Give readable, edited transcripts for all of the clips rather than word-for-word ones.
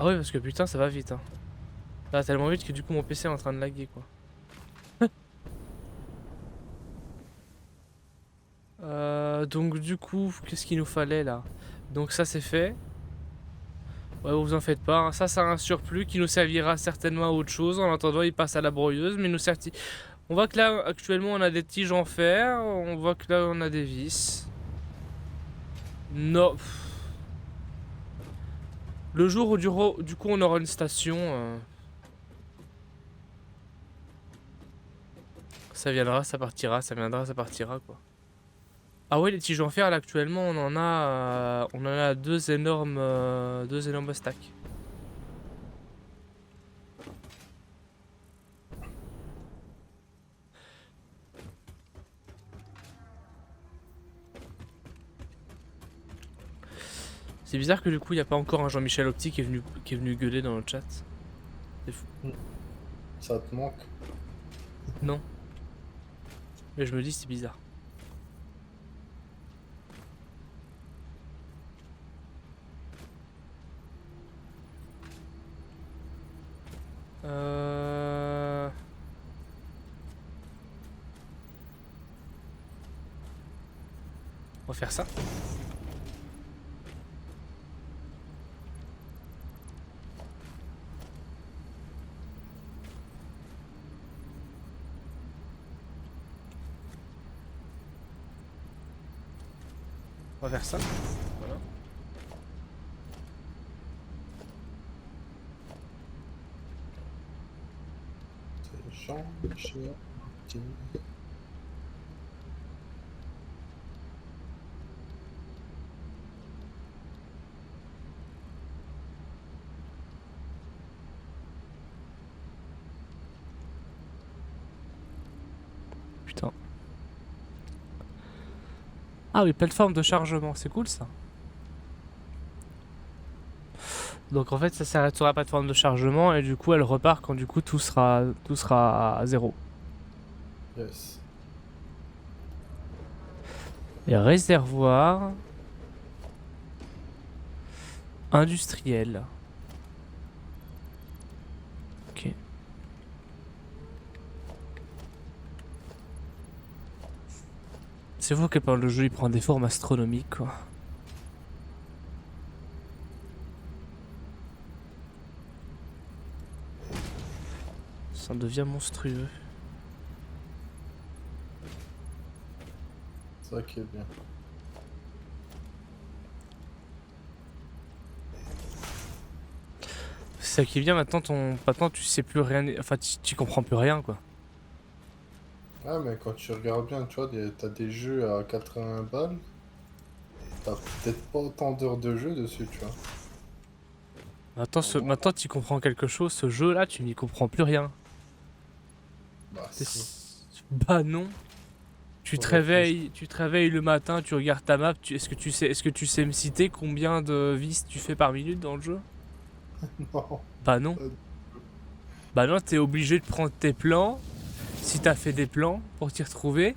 Ah ouais, parce que putain, ça va vite, hein. Ça va tellement vite que du coup, mon PC est en train de laguer, quoi. Donc du coup, qu'est-ce qu'il nous fallait, là? Donc ça, c'est fait. Ouais, vous en faites pas, hein. Ça, c'est un surplus qui nous servira certainement à autre chose. En attendant, il passe à la broyeuse, mais nous certi... On voit que là, actuellement, on a des tiges en fer. On voit que là, on a des vis. Non. Le jour où du coup, on aura une station... ça viendra, ça partira, ça viendra, ça partira, quoi. Ah ouais, les tiges en fer, là, actuellement, on en a deux énormes stacks. C'est bizarre que du coup, il n'y a pas encore un Jean-Michel Opti qui est venu gueuler dans le chat. C'est fou. Ça te manque? Non. Mais je me dis, c'est bizarre. Euh... On va faire ça. On va faire ça. Voilà. C'est Jean-Michel Opti. Putain. Ah oui, plateforme de chargement, c'est cool ça. Donc en fait, ça s'arrête sur la plateforme de chargement et du coup, elle repart quand du coup tout sera à zéro. Yes. Et réservoir industriel. Ok. C'est fou que le jeu il prend des formes astronomiques quoi. Ça devient monstrueux. C'est ça qui est bien. C'est ça qui est bien maintenant, maintenant tu sais plus rien, enfin tu comprends plus rien quoi. Ah, mais quand tu regardes bien, tu vois, t'as des jeux à 80 balles. T'as peut-être pas autant d'heures de jeu dessus, tu vois. Maintenant tu comprends quelque chose, ce jeu là tu n'y comprends plus rien. Bah, si. Bah non. Réfléchis. Tu te réveilles le matin, tu regardes ta map, est-ce que tu sais me citer combien de vis tu fais par minute dans le jeu? Non. Bah non. Bah non, t'es obligé de prendre tes plans, si t'as fait des plans pour t'y retrouver,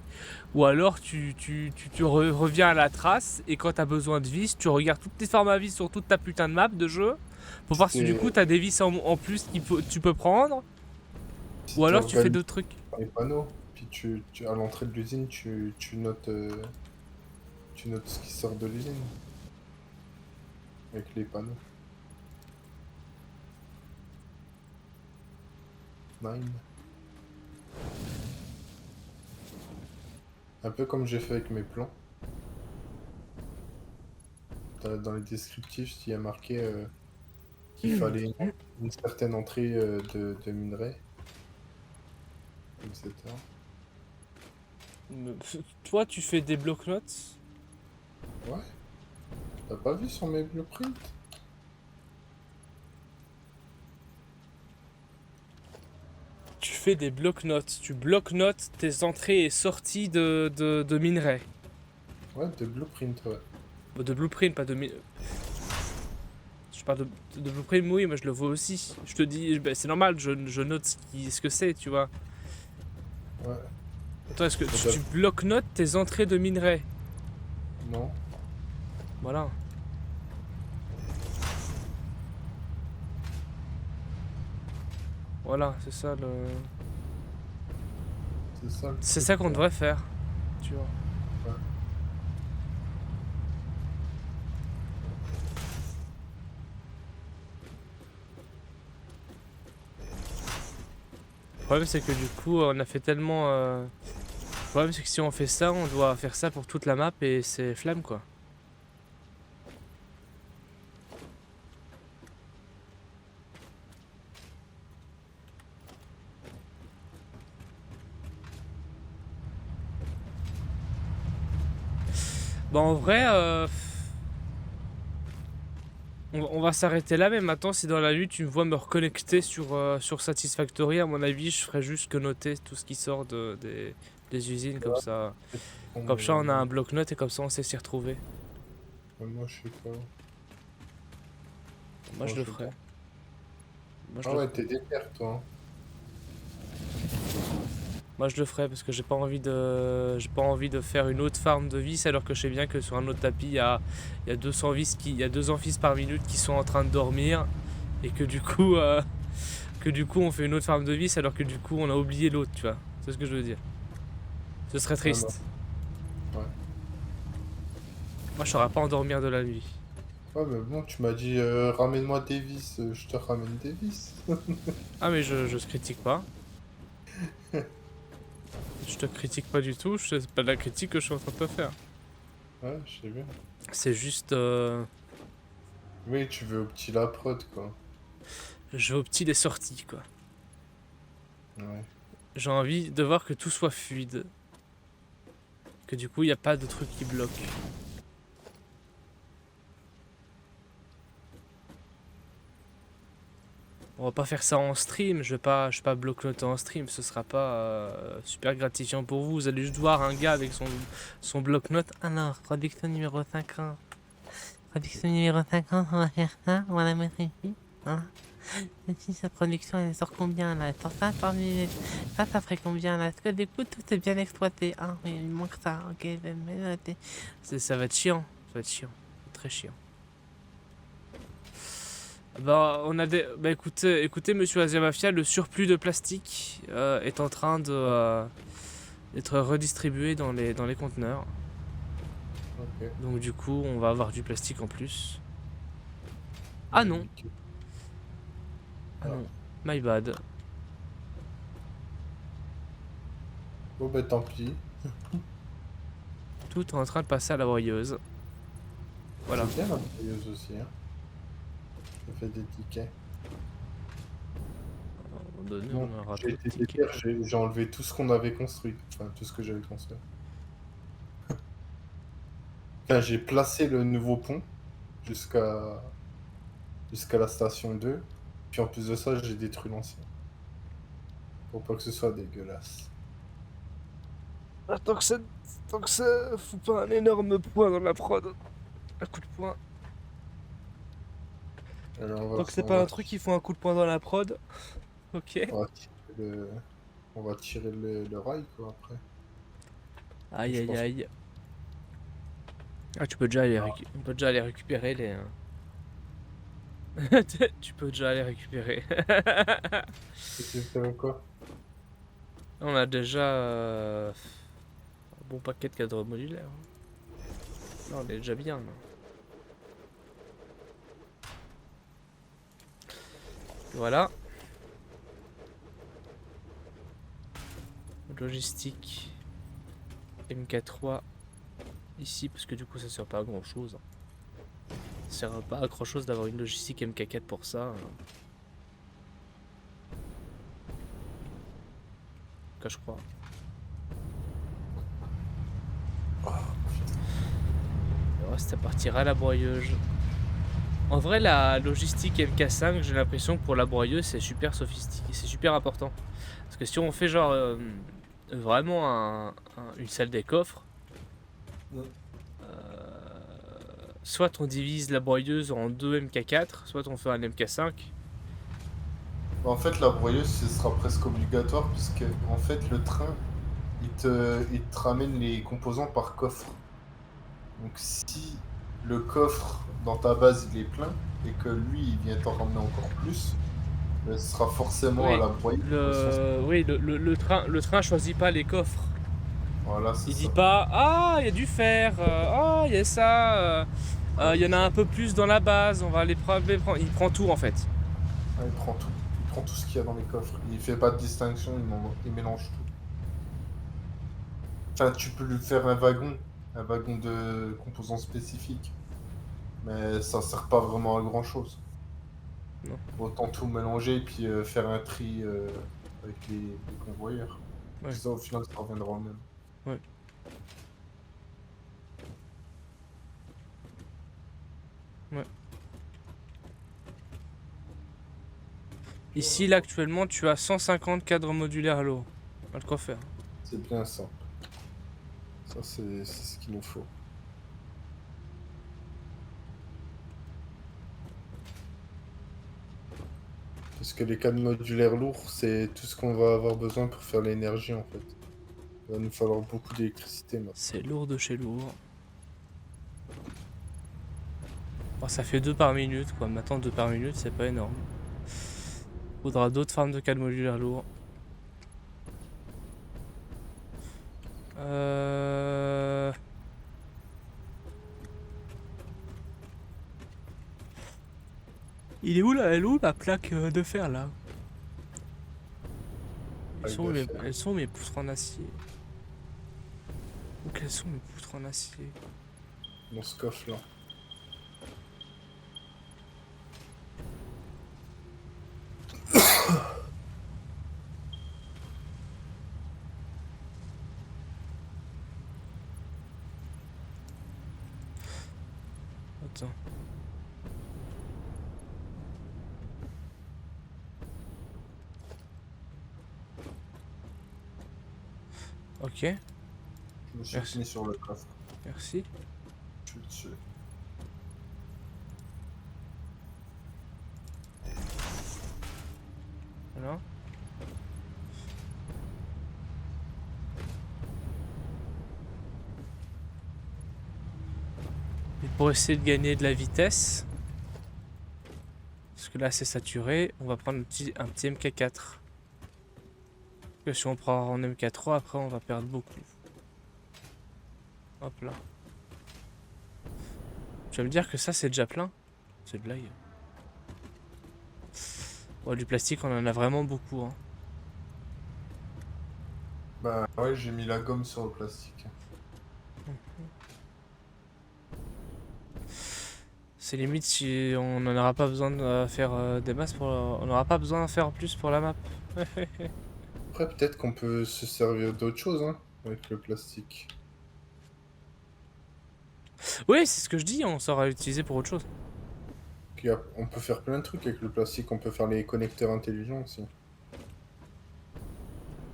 ou alors reviens à la trace et quand t'as besoin de vis, tu regardes toutes tes formats vis sur toute ta putain de map de jeu pour voir si du coup C'est... t'as des vis en plus tu peux prendre, Si ou tu alors tu fais organises d'autres trucs. les panneaux, puis à l'entrée de l'usine, tu notes ce qui sort de l'usine avec les panneaux. Nine. Un peu comme j'ai fait avec mes plans. Dans les descriptifs, il y a marqué qu'il fallait une certaine entrée de minerais, etc. Toi, tu fais des blocs-notes. Ouais, t'as pas vu sur mes blueprints? Tu fais des blocs-notes. Tu blocs-notes tes entrées et sorties de minerais. Ouais, des blueprints, ouais. De blueprint, pas de je parle de blueprint, oui, mais je le vois aussi. Je te dis, bah, c'est normal, je note ce que c'est, tu vois. Ouais. Toi, est-ce que Mais tu blocs-notes tes entrées de minerais? non. Voilà. Voilà, c'est ça le... C'est ça le C'est truc, ça qu'on quoi. devrait faire, tu vois. Ouais. Le problème c'est que du coup on a fait tellement... Le problème c'est que si on fait ça, on doit faire ça pour toute la map et c'est flemme quoi. Bon en vrai, on va s'arrêter là, mais maintenant si dans la nuit tu me vois me reconnecter sur Satisfactory, à mon avis je ferai juste que noter tout ce qui sort des usines comme ça. Comme ça on a un bloc-notes et comme ça on sait s'y retrouver. Moi, je sais pas. Moi Moi, je le je sais ferai. pas. Moi je Ah le ouais, ferai. t'es déter, toi. Moi je le ferai parce que j'ai pas envie de faire une autre farm de vis alors que je sais bien que sur un autre tapis il y a 200 vis il y a 200 vis par minute qui sont en train de dormir et que du coup on fait une autre farm de vis alors que du coup on a oublié l'autre, tu vois. C'est ce que je veux dire. Ce serait Ouais, non. triste. Ouais. Moi je saurais pas endormir de la nuit. Ouais, mais bon, tu m'as dit ramène-moi des vis, je te ramène des vis. Ah mais je te critique pas. Je te critique pas du tout, c'est pas de la critique que je suis en train de te faire. Ouais, je sais bien. C'est juste Oui, tu veux au petit la prod, quoi. je vais au petit des sorties quoi. Ouais. J'ai envie de voir que tout soit fluide. Que du coup il n'y a pas de truc qui bloque. On va pas faire ça en stream, je vais pas bloc-noter en stream, ce sera pas super gratifiant pour vous. Vous allez juste voir un gars avec son bloc-notes. Alors, production numéro 50. Production numéro 50, on va faire ça, on va la mettre ici. Hein. Et si cette production elle sort combien là? Elle sort ça par minute. Ça ferait combien là? Est-ce que du coup tout est bien exploité? Ah oui, il manque ça, ok, je vais le noter. Ça va être chiant, ça va être chiant, très chiant. Bah, on a des... Bah écoutez, monsieur Asia Mafia, le surplus de plastique est en train de d'être redistribué dans les conteneurs. Ok. Donc du coup, on va avoir du plastique en plus. Ah Ouais, non, nickel. ah Ah. non, my bad. Bon, bah tant pis. Tout est en train de passer à la broyeuse. Voilà. C'est bien la broyeuse aussi, hein. Ça fait des tickets. À un moment donné, Bon, on aura j'ai plus de été tickets. déter, j'ai enlevé tout ce qu'on avait construit. Enfin, tout ce que j'avais construit. Enfin, j'ai placé le nouveau pont jusqu'à jusqu'à la station 2. Puis en plus de ça, j'ai détruit l'ancien. Pour pas que ce soit dégueulasse. Ah, tant que ça fout pas un énorme point dans la prod. Un coup de poing. Alors, Tant que c'est pas un truc qui fout un coup de poing dans la prod. Ok. on va tirer le, on va tirer le rail, quoi, après. Aïe Je aïe pense. aïe. Ah, tu peux déjà aller, on peut déjà aller récupérer les... Tu peux déjà aller récupérer. Et tu fais quoi? On a déjà un bon paquet de cadres modulaires. Non, on est déjà bien là. Voilà. Logistique. MK3 ici parce que du coup ça sert pas à grand chose. Ça sert pas à grand chose d'avoir une logistique MK4 pour ça. En tout cas je crois. Le reste ça partira à la broyeuse. En vrai la logistique MK5 j'ai l'impression que pour la broyeuse c'est super sophistiqué, c'est super important. Parce que si on fait genre vraiment une salle des coffres, soit on divise la broyeuse en deux MK4, soit on fait un MK5. En fait, la broyeuse, ce sera presque obligatoire, puisque, en fait, le train, il te ramène les composants par coffre. Donc, si le coffre dans ta base, il est plein, et que lui, il vient t'en ramener encore plus, Mais ce sera forcément à Oui, la broyée, de toute façon. oui, le train choisit pas les coffres. Voilà, c'est Il dit ça. pas ah il y a du fer, ah il y a ça, Ouais, il y c'est en a ça. un peu plus dans la base, on va les prendre. Il prend tout en fait. Ah, il prend tout. Il prend tout ce qu'il y a dans les coffres. Il fait pas de distinction, il mélange tout. Enfin, tu peux lui faire un wagon de composants spécifiques, mais ça sert pas vraiment à grand chose. Non. Autant tout mélanger et puis faire un tri avec les convoyeurs. Puis Ouais, ça, au final, ça reviendra au même. ouais, ouais. Ici là actuellement tu as 150 cadres modulaires lourds. Pas de quoi faire. C'est bien ça. Ça, c'est ce qu'il nous faut. Parce que les cadres modulaires lourds, c'est tout ce qu'on va avoir besoin pour faire l'énergie, en fait. Il va nous falloir beaucoup d'électricité maintenant. C'est lourd de chez lourd. Bon, ça fait 2 par minute quoi. Maintenant 2 par minute c'est pas énorme. Faudra d'autres formes de cadres modulaires lourds. Euh... Il est où là? Elle est où la plaque de fer là? Avec de fer. Elles sont mes poutres en acier. Où quelles sont mes poutres en acier? Dans ce coffre-là. Attends. Ok, Je me suis merci. mis sur le coffre. Merci. Je suis dessus. Voilà. Et pour essayer de gagner de la vitesse, parce que là c'est saturé, on va prendre un petit MK4. Parce que si on prend en MK3, après on va perdre beaucoup. Hop là. Tu vas me dire que ça c'est déjà plein? C'est de blague. Ouais, du plastique on en a vraiment beaucoup. Hein. Bah ouais, j'ai mis la gomme sur le plastique. C'est limite si on n'en aura pas besoin de faire des masses pour... On n'aura pas besoin d'en faire plus pour la map. Après, peut-être qu'on peut se servir d'autre chose, hein, avec le plastique. Oui, c'est ce que je dis, on saura l'utiliser pour autre chose. On peut faire plein de trucs avec le plastique. On peut faire les connecteurs intelligents aussi.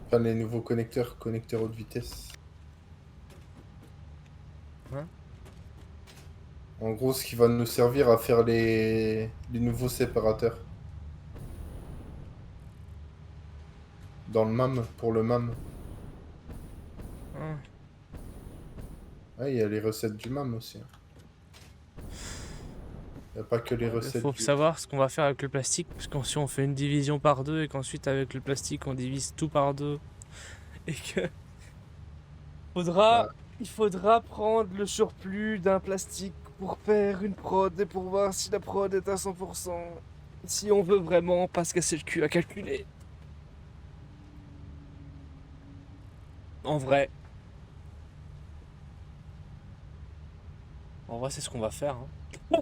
Enfin, les nouveaux connecteurs haute vitesse. Hein? En gros, ce qui va nous servir à faire les nouveaux séparateurs. Dans le MAM, pour le MAM. Hein. Ouais, il y a les recettes du MAM aussi. Il n'y a pas que les Il recettes faut du... savoir ce qu'on va faire avec le plastique, parce que si on fait une division par deux et qu'ensuite avec le plastique on divise tout par deux, et que Bah, faudra, il faudra prendre le surplus d'un plastique pour faire une prod et pour voir si la prod est à 100%, si on veut vraiment pas se casser le cul à calculer. En vrai c'est ce qu'on va faire. Hein.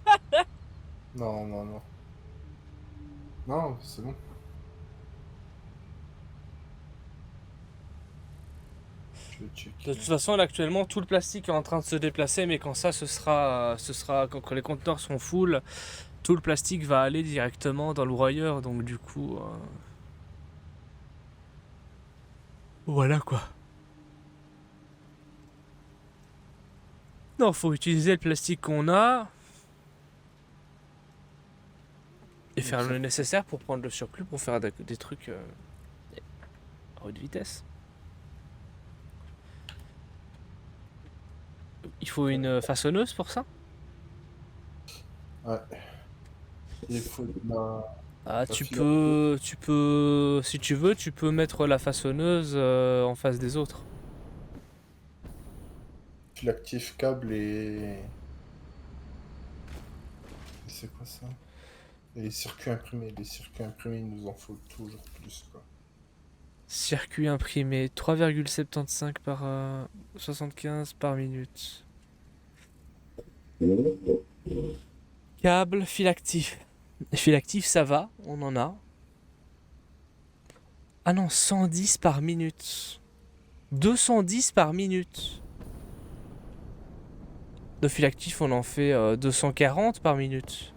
non, non, non. Non, c'est bon. Je vais De toute checker. façon, là, actuellement, tout le plastique est en train de se déplacer, mais quand ça, quand les conteneurs sont full, tout le plastique va aller directement dans le broyeur, donc du coup, voilà quoi. Non, faut utiliser le plastique qu'on a et faire le Exact. nécessaire pour prendre le surplus pour faire des trucs à haute vitesse. Il faut une façonneuse pour ça? Ouais. Il faut de la... Ah, La file en bleu. si tu veux, tu peux mettre la façonneuse en face des autres. Fil actif, câble et c'est quoi ça? Et les circuits imprimés. Les circuits imprimés, il nous en faut toujours plus, quoi. Circuit imprimé, 3,75 par 75 par minute. Câble, fil actif. Fil actif, ça va, on en a. Ah non, 110 par minute. 210 par minute. De fil actif, on en fait 240 par minute.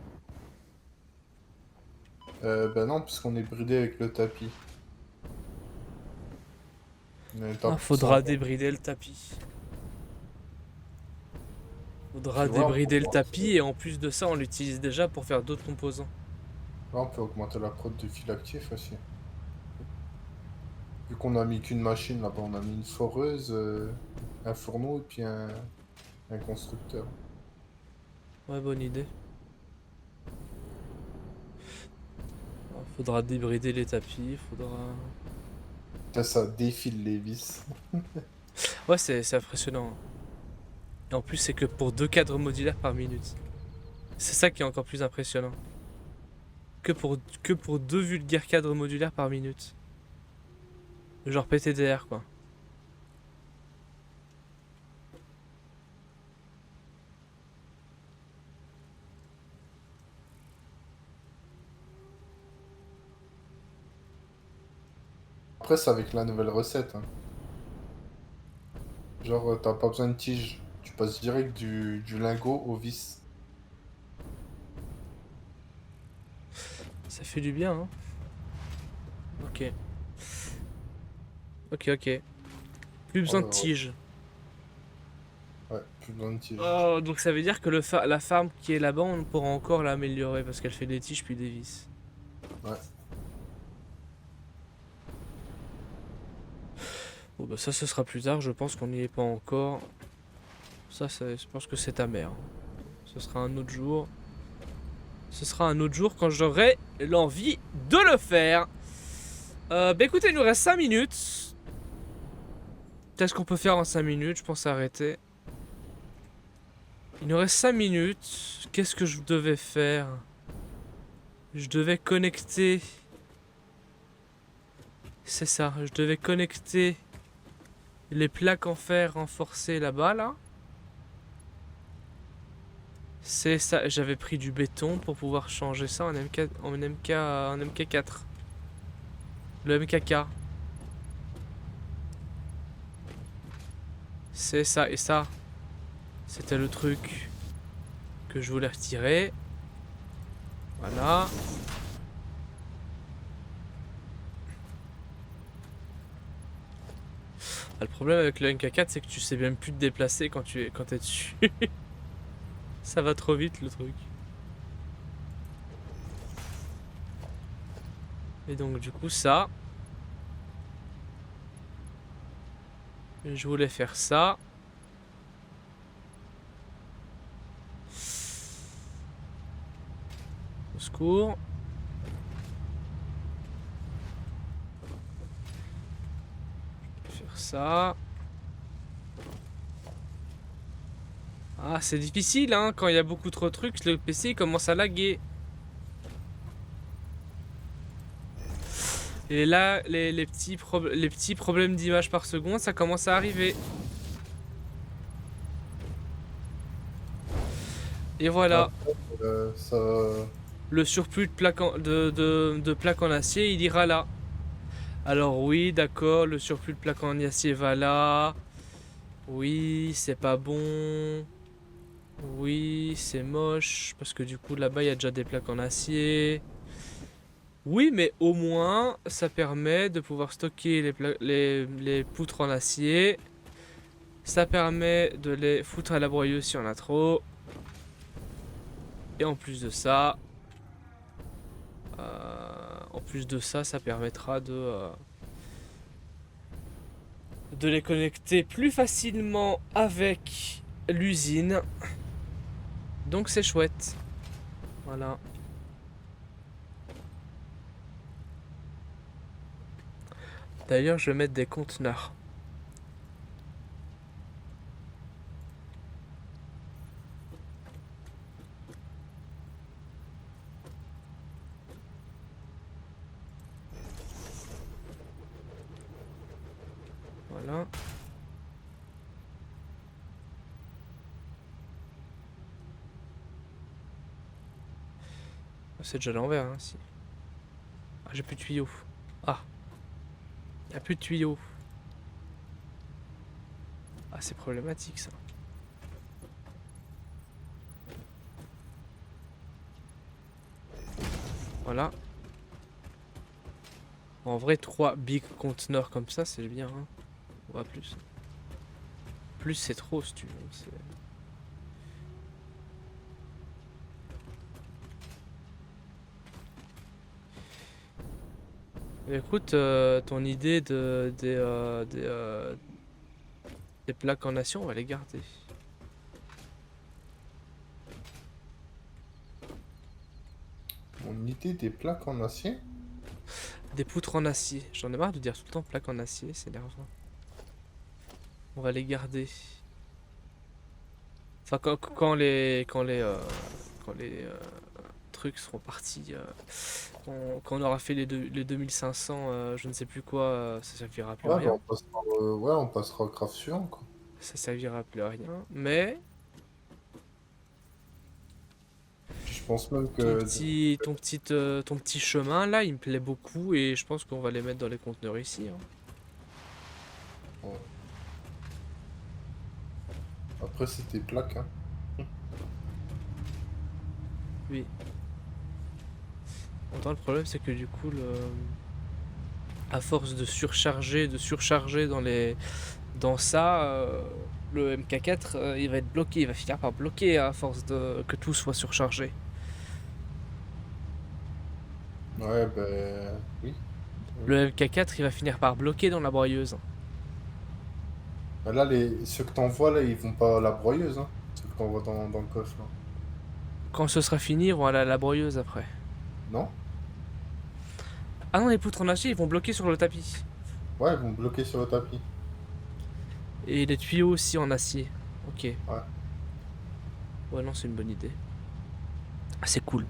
Ben non, puisqu'on est bridé avec le tapis. On est à Ah, plus de 100. faudra débrider le tapis. Tu Faudra vois, débrider le tapis et en plus de ça, on l'utilise déjà pour faire d'autres composants. là, on peut augmenter la prod de fil actif aussi. Vu qu'on a mis qu'une machine là-bas, on a mis une foreuse, un fourneau et puis un constructeur. Ouais, bonne idée. Ah, faudra débrider les tapis, faudra... Putain, ça défile les vis. Ouais, c'est impressionnant. Et en plus, c'est que pour 2 cadres modulaires par minute. C'est ça qui est encore plus impressionnant. Que pour 2 vulgaires cadres modulaires par minute. Genre PTDR, quoi. Après, c'est avec la nouvelle recette, hein. Genre, t'as pas besoin de tige. Tu passes direct du lingot au vis. Ça fait du bien, hein. Ok. Ok, ok. Plus Oh besoin là de là. tige. Ouais, plus besoin de tige. Oh, donc ça veut dire que la farm qui est là-bas, on pourra encore l'améliorer parce qu'elle fait des tiges puis des vis. Ouais. Bon, bah ça, ce sera plus tard. Je pense qu'on n'y est pas encore. Ça, je pense que c'est ta mère. Ce sera un autre jour. Ce sera un autre jour quand j'aurai l'envie de le faire. Bah écoutez, il nous reste 5 minutes. Qu'est-ce qu'on peut faire en 5 minutes? Je pense arrêter. Il nous reste 5 minutes. Qu'est-ce que je devais faire? Je devais connecter. C'est ça, je devais connecter les plaques en fer renforcées là-bas, là. C'est ça, j'avais pris du béton pour pouvoir changer ça en MK4. Le MKK. C'est ça, et ça, c'était le truc que je voulais retirer. Voilà. Ah, le problème avec le MK4, c'est que tu sais même plus te déplacer quand t'es dessus. Ça va trop vite le truc. Et donc du coup ça. Je voulais faire ça. Au secours. Faire ça. Ah, c'est difficile, hein, quand il y a beaucoup trop de trucs, le PC commence à laguer. Et là, les petits problèmes d'image par seconde, ça commence à arriver. Et voilà, Après, ça... le surplus de plaques en acier, il ira là. Alors oui, d'accord, le surplus de plaques en acier va là. Oui, c'est pas bon. Oui, c'est moche, parce que du coup, là-bas, il y a déjà des plaques en acier. Oui, mais au moins, ça permet de pouvoir stocker les poutres en acier. Ça permet de les foutre à la broyeuse si on a trop. Et en plus de ça, ça permettra de les connecter plus facilement avec l'usine. Donc c'est chouette. Voilà. D'ailleurs, je vais mettre des conteneurs. Voilà. C'est déjà l'envers, hein, si. Ah, j'ai plus de tuyaux. Ah, y a plus de tuyaux. Ah, c'est problématique ça. Voilà. En vrai, 3 big conteneurs comme ça, c'est bien. Hein. On va plus. Plus c'est trop, si tu veux. Écoute, ton idée des plaques en acier, on va les garder. Mon idée des plaques en acier? Des poutres en acier. J'en ai marre de dire tout le temps plaques en acier, c'est énervant. On va les garder. Enfin, quand les trucs seront partis, quand on aura fait les 2500, je ne sais plus quoi, ça servira plus à Ouais, bah, rien. on passera au craft suivant, quoi. Ça servira plus à rien. Mais Je pense même ton que... petit chemin là, il me plaît beaucoup et je pense qu'on va les mettre dans les conteneurs ici. Hein. Ouais. Après, c'était plaques, hein. Oui. Pourtant, le problème c'est que du coup, à force de surcharger dans ça, le MK4 il va être bloqué, il va finir par bloquer à force que tout soit surchargé. Ouais, ben... Oui. Oui. Le MK4 il va finir par bloquer dans la broyeuse. Mais là, ceux que t'envoies, là, ils vont pas à la broyeuse, hein. Ceux que t'envoies dans le coffre, là. Quand ce sera fini, ils vont aller à la broyeuse après. Non? Ah non, les poutres en acier ils vont bloquer sur le tapis. Ouais, ils vont bloquer sur le tapis. Et les tuyaux aussi en acier. Ok. Ouais. Ouais, non, c'est une bonne idée. Ah, c'est cool.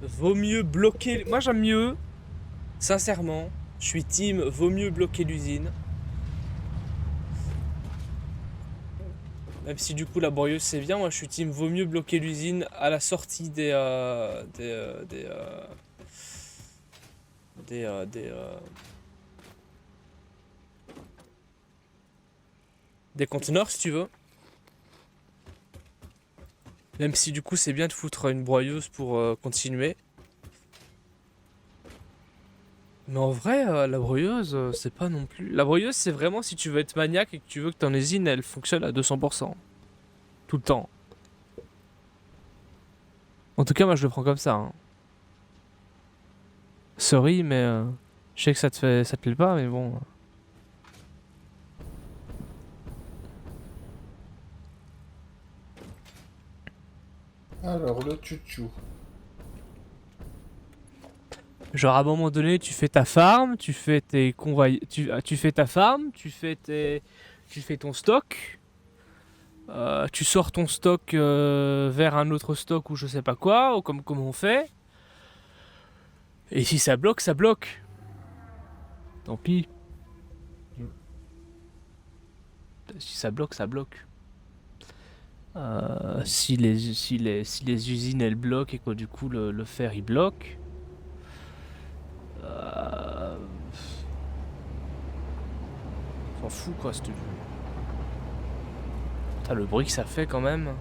Vaut mieux bloquer. Moi, j'aime mieux. Sincèrement, je suis team. Vaut mieux bloquer l'usine. Même si du coup la broyeuse c'est bien, moi je suis team. Vaut mieux bloquer l'usine à la sortie des conteneurs si tu veux. Même si du coup c'est bien de foutre une broyeuse pour continuer. Mais en vrai, la broyeuse, c'est pas non plus. La broyeuse, c'est vraiment si tu veux être maniaque et que tu veux que ton usine elle fonctionne à 200%. Tout le temps. En tout cas, moi je le prends comme ça. Hein. Sorry, mais je sais que ça te plaît pas, mais bon. Alors, le chouchou. Genre à un moment donné, tu fais ta farm, tu fais tes tu fais ta farm, tu fais ton stock, tu sors ton stock vers un autre stock ou je sais pas quoi, ou comme on fait. Et si ça bloque, ça bloque. Tant pis. Mm. Si ça bloque, ça bloque. Si les usines elles bloquent et que du coup le fer il bloque. Euh, S'en fout quoi, si tu veux. Putain, le bruit que ça fait quand même.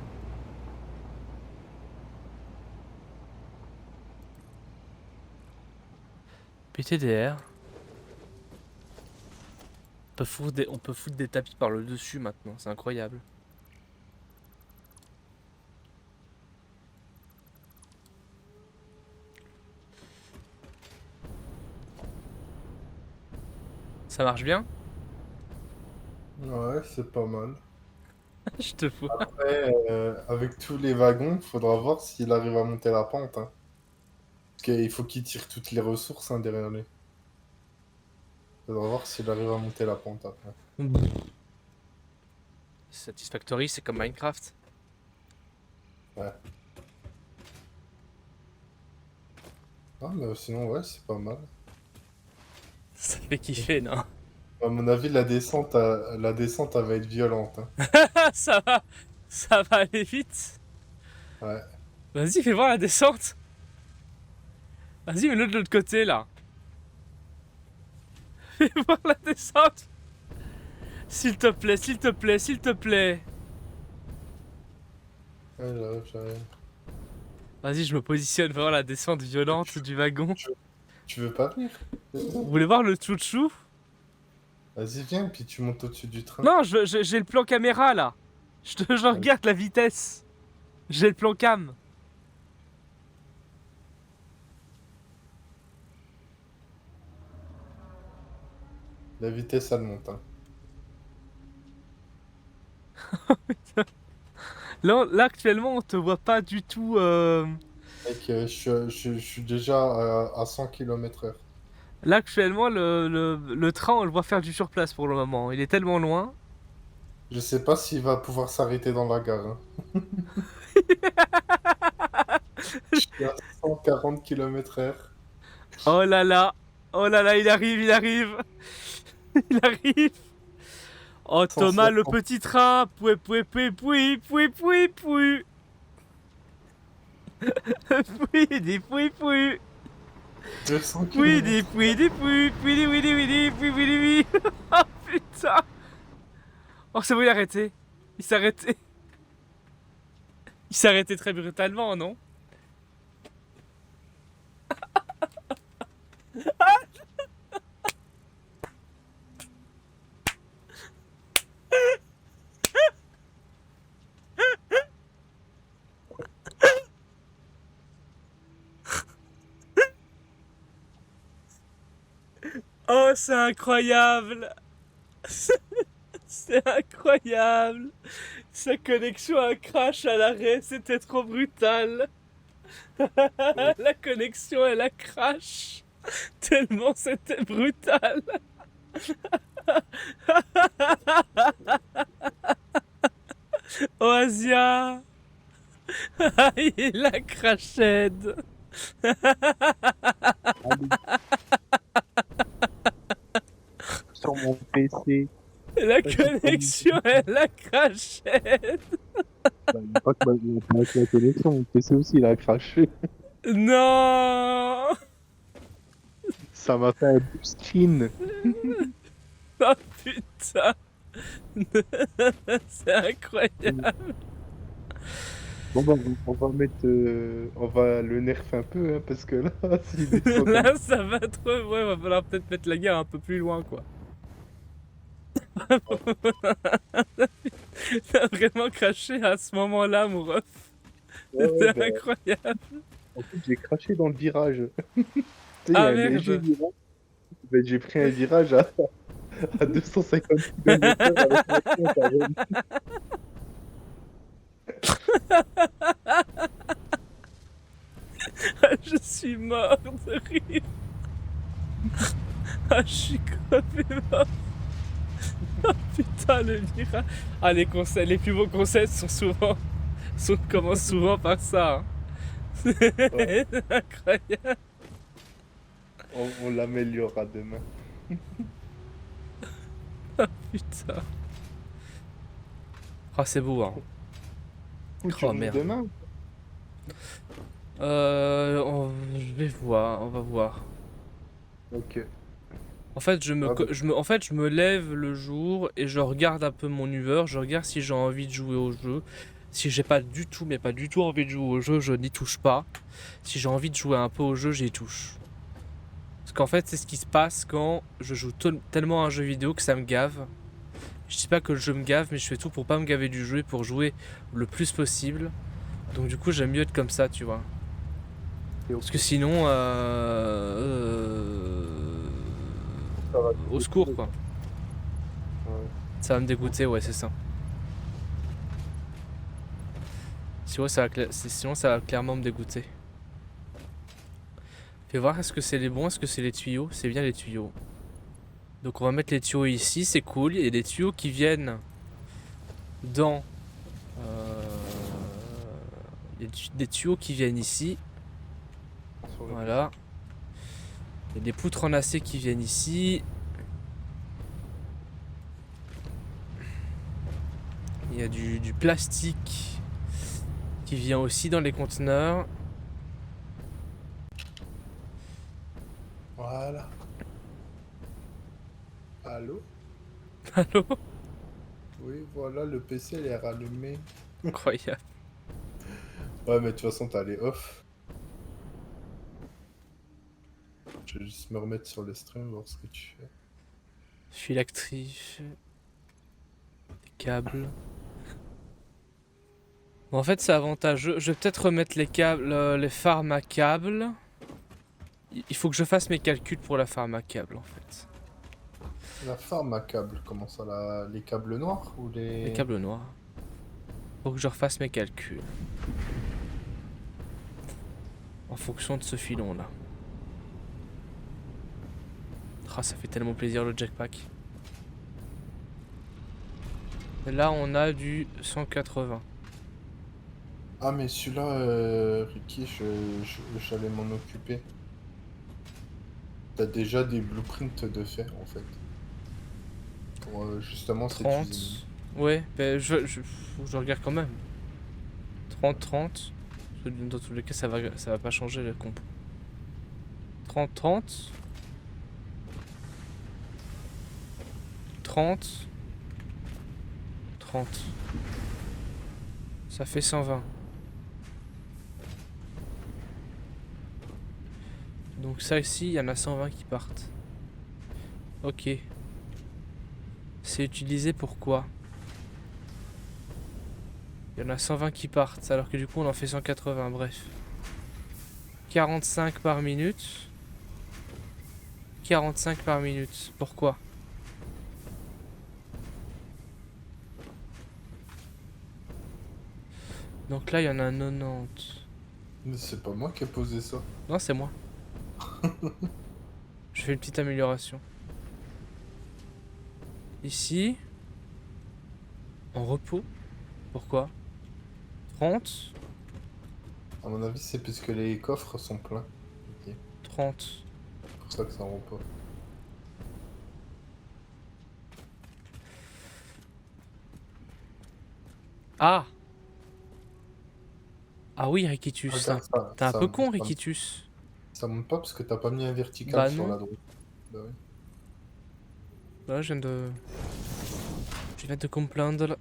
PTDR. On peut foutre des tapis par le dessus maintenant, c'est incroyable. Ça marche bien? Ouais, c'est pas mal. Je te fous. Après, avec tous les wagons, faudra voir s'il arrive à monter la pente, hein. Parce qu'il faut qu'il tire toutes les ressources, hein, derrière lui. Faudra voir s'il arrive à monter la pente après. Satisfactory, c'est comme Minecraft. Ouais. Ah, mais sinon, ouais, c'est pas mal. Ça fait kiffer, non? À mon avis, la descente, elle va être violente. Hein. Ça va aller vite. Ouais. Vas-y, fais voir la descente. Vas-y, mets-le de l'autre côté, là. Fais voir la descente. S'il te plaît, s'il te plaît, s'il te plaît. Ouais, j'arrive. Vas-y, je me positionne, voir la descente violente du wagon. Tu veux pas venir? Vous voulez voir le chouchou? Vas-y, viens, puis tu montes au-dessus du train. Non, j'ai le plan caméra, là. Je regarde la vitesse. J'ai le plan cam. La vitesse, elle monte. Hein. Là, actuellement, on te voit pas du tout. Mec, je suis déjà à 100 km/h. Là, actuellement, le train, on le voit faire du surplace pour le moment. Il est tellement loin. Je sais pas s'il va pouvoir s'arrêter dans la gare. Hein. Je suis à 140 km/h. Oh là là. Oh là là, il arrive, il arrive. Il arrive. Oh, Thomas, le 160. petit train. Poué, poué, poué, poué, poué, poué, poué. Poué, des poué, poué. 200 Poué, des km. poué, des poué, poué, des oui, des oui, des poué, poué, des oui. Oh putain. Oh, c'est bon, il a arrêté. Il s'est arrêté. Il s'est arrêté très brutalement, non? Oh, c'est incroyable. C'est incroyable. Sa connexion a crash à l'arrêt, c'était trop brutal. La connexion, elle a crash. Tellement c'était brutal. Oasia. Il a crashé. Sur mon PC. La connexion, elle a craché. Pas que la connexion, mon PC aussi il a craché. Non. Ça m'a fait un boostin. Oh putain. C'est incroyable. Bon bah on va mettre, on va le nerf un peu hein, parce que là s'il descend comme Là, ça va trop. Ouais, va falloir peut-être mettre la guerre un peu plus loin, quoi. T'as vraiment craché à ce moment-là, mon ref. ouais, C'était bah, incroyable. en fait j'ai craché dans le virage. Tu sais, il y Ah a un léger merde. virage. Bah, j'ai pris un virage à 250 km/h avec ma compte à Rennes. Je suis mort de rire. Ah, je suis crevé mort. Oh, putain, le virage. Ah, les plus beaux concepts commencent souvent par ça. Hein. Ouais, C'est incroyable. on l'améliorera demain. Putain. Ah, c'est beau, hein. Tu Oh remontes merde. demain? Je vais voir, on va voir. Ok. En fait, Ah, bah, je me lève le jour et je regarde un peu mon Uber, je regarde si j'ai envie de jouer au jeu. Si j'ai pas du tout, mais pas du tout envie de jouer au jeu, je n'y touche pas. Si j'ai envie de jouer un peu au jeu, j'y touche. Parce qu'en fait, c'est ce qui se passe quand je joue tellement à un jeu vidéo que ça me gave. Je dis pas que le jeu me gave, mais je fais tout pour pas me gaver du jeu et pour jouer le plus possible. Donc du coup, j'aime mieux être comme ça, tu vois. Parce que sinon, Ça va au secours, quoi. Ouais. Ça va me dégoûter, ouais, c'est ça. Sinon, sinon, ça va clairement me dégoûter. Fais voir, est-ce que c'est les bons, est-ce que c'est les tuyaux? C'est bien les tuyaux. Donc on va mettre les tuyaux ici, c'est cool. Il y a des tuyaux qui viennent dans... il y a des tuyaux qui viennent ici. Sur le Voilà. Il y a des poutres en acier qui viennent ici. Il y a du plastique qui vient aussi dans les conteneurs. Voilà. Allô? Allô? Oui, voilà, le PC il est rallumé. Incroyable. Ouais, mais de toute façon, t'as les off. Je vais juste me remettre sur le stream, voir ce que tu fais. Fil actif. Des câbles. Bon, en fait, c'est avantageux. Je vais peut-être remettre les câbles, les farms à câbles. Il faut que je fasse mes calculs pour la farm à câbles, en fait. La farm à câbles, comment ça, les câbles noirs ou Les les... câbles noirs. Faut que je refasse mes calculs. En fonction de ce filon-là. Ah, ça fait tellement plaisir le jetpack. Et là, on a du 180. Ah, mais celui-là, Ricky, j'allais m'en occuper. T'as déjà des blueprints de fait, en fait. Pour justement cette usine. 30. Ouais, ben faut que je regarde quand même. 30, 30. Dans tous les cas, ça va pas changer le compo. 30, 30. 30. 30. Ça fait 120. Donc ça ici, il y en a 120 qui partent. Ok. C'est utilisé pour quoi? Il y en a 120 qui partent, alors que du coup on en fait 180, bref. 45 par minute. 45 par minute. Pourquoi? Donc là il y en a 90. Mais c'est pas moi qui ai posé ça. Non, c'est moi. Je fais une petite amélioration. Ici. En repos. Pourquoi? 30. À mon avis, c'est parce que les coffres sont pleins. Ok. 30. C'est pour ça que ça rend pas. Ah! Ah oui, Rikitus. Regarde ça. T'es un peu con, ça- Rikitus. Ça monte pas parce que t'as pas mis un vertical Bah sur non. la droite. Bah oui. Là, je viens de... Je viens de comprendre. Là.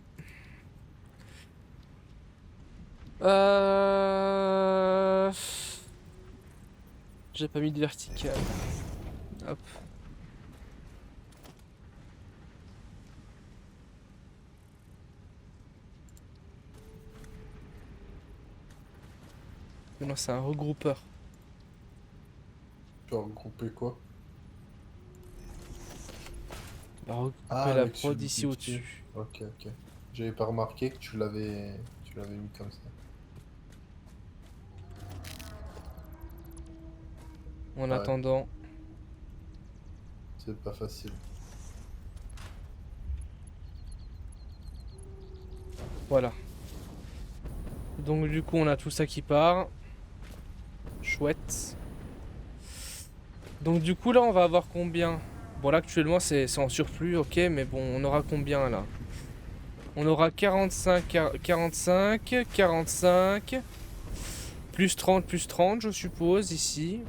J'ai pas mis de vertical. Hop. Non, c'est un regroupeur. Tu vas regrouper quoi? On va regrouper Ah, la avec prod celui ici du au-dessus. dessus. Ok, ok. J'avais pas remarqué que tu l'avais mis comme ça. En Ouais. attendant. C'est pas facile. Voilà. Donc du coup, on a tout ça qui part. Chouette. Donc du coup, là, on va avoir combien? Bon, là, actuellement, c'est en surplus, ok, mais bon, on aura combien, là? On aura 45, 45, 45, plus 30, je suppose, ici.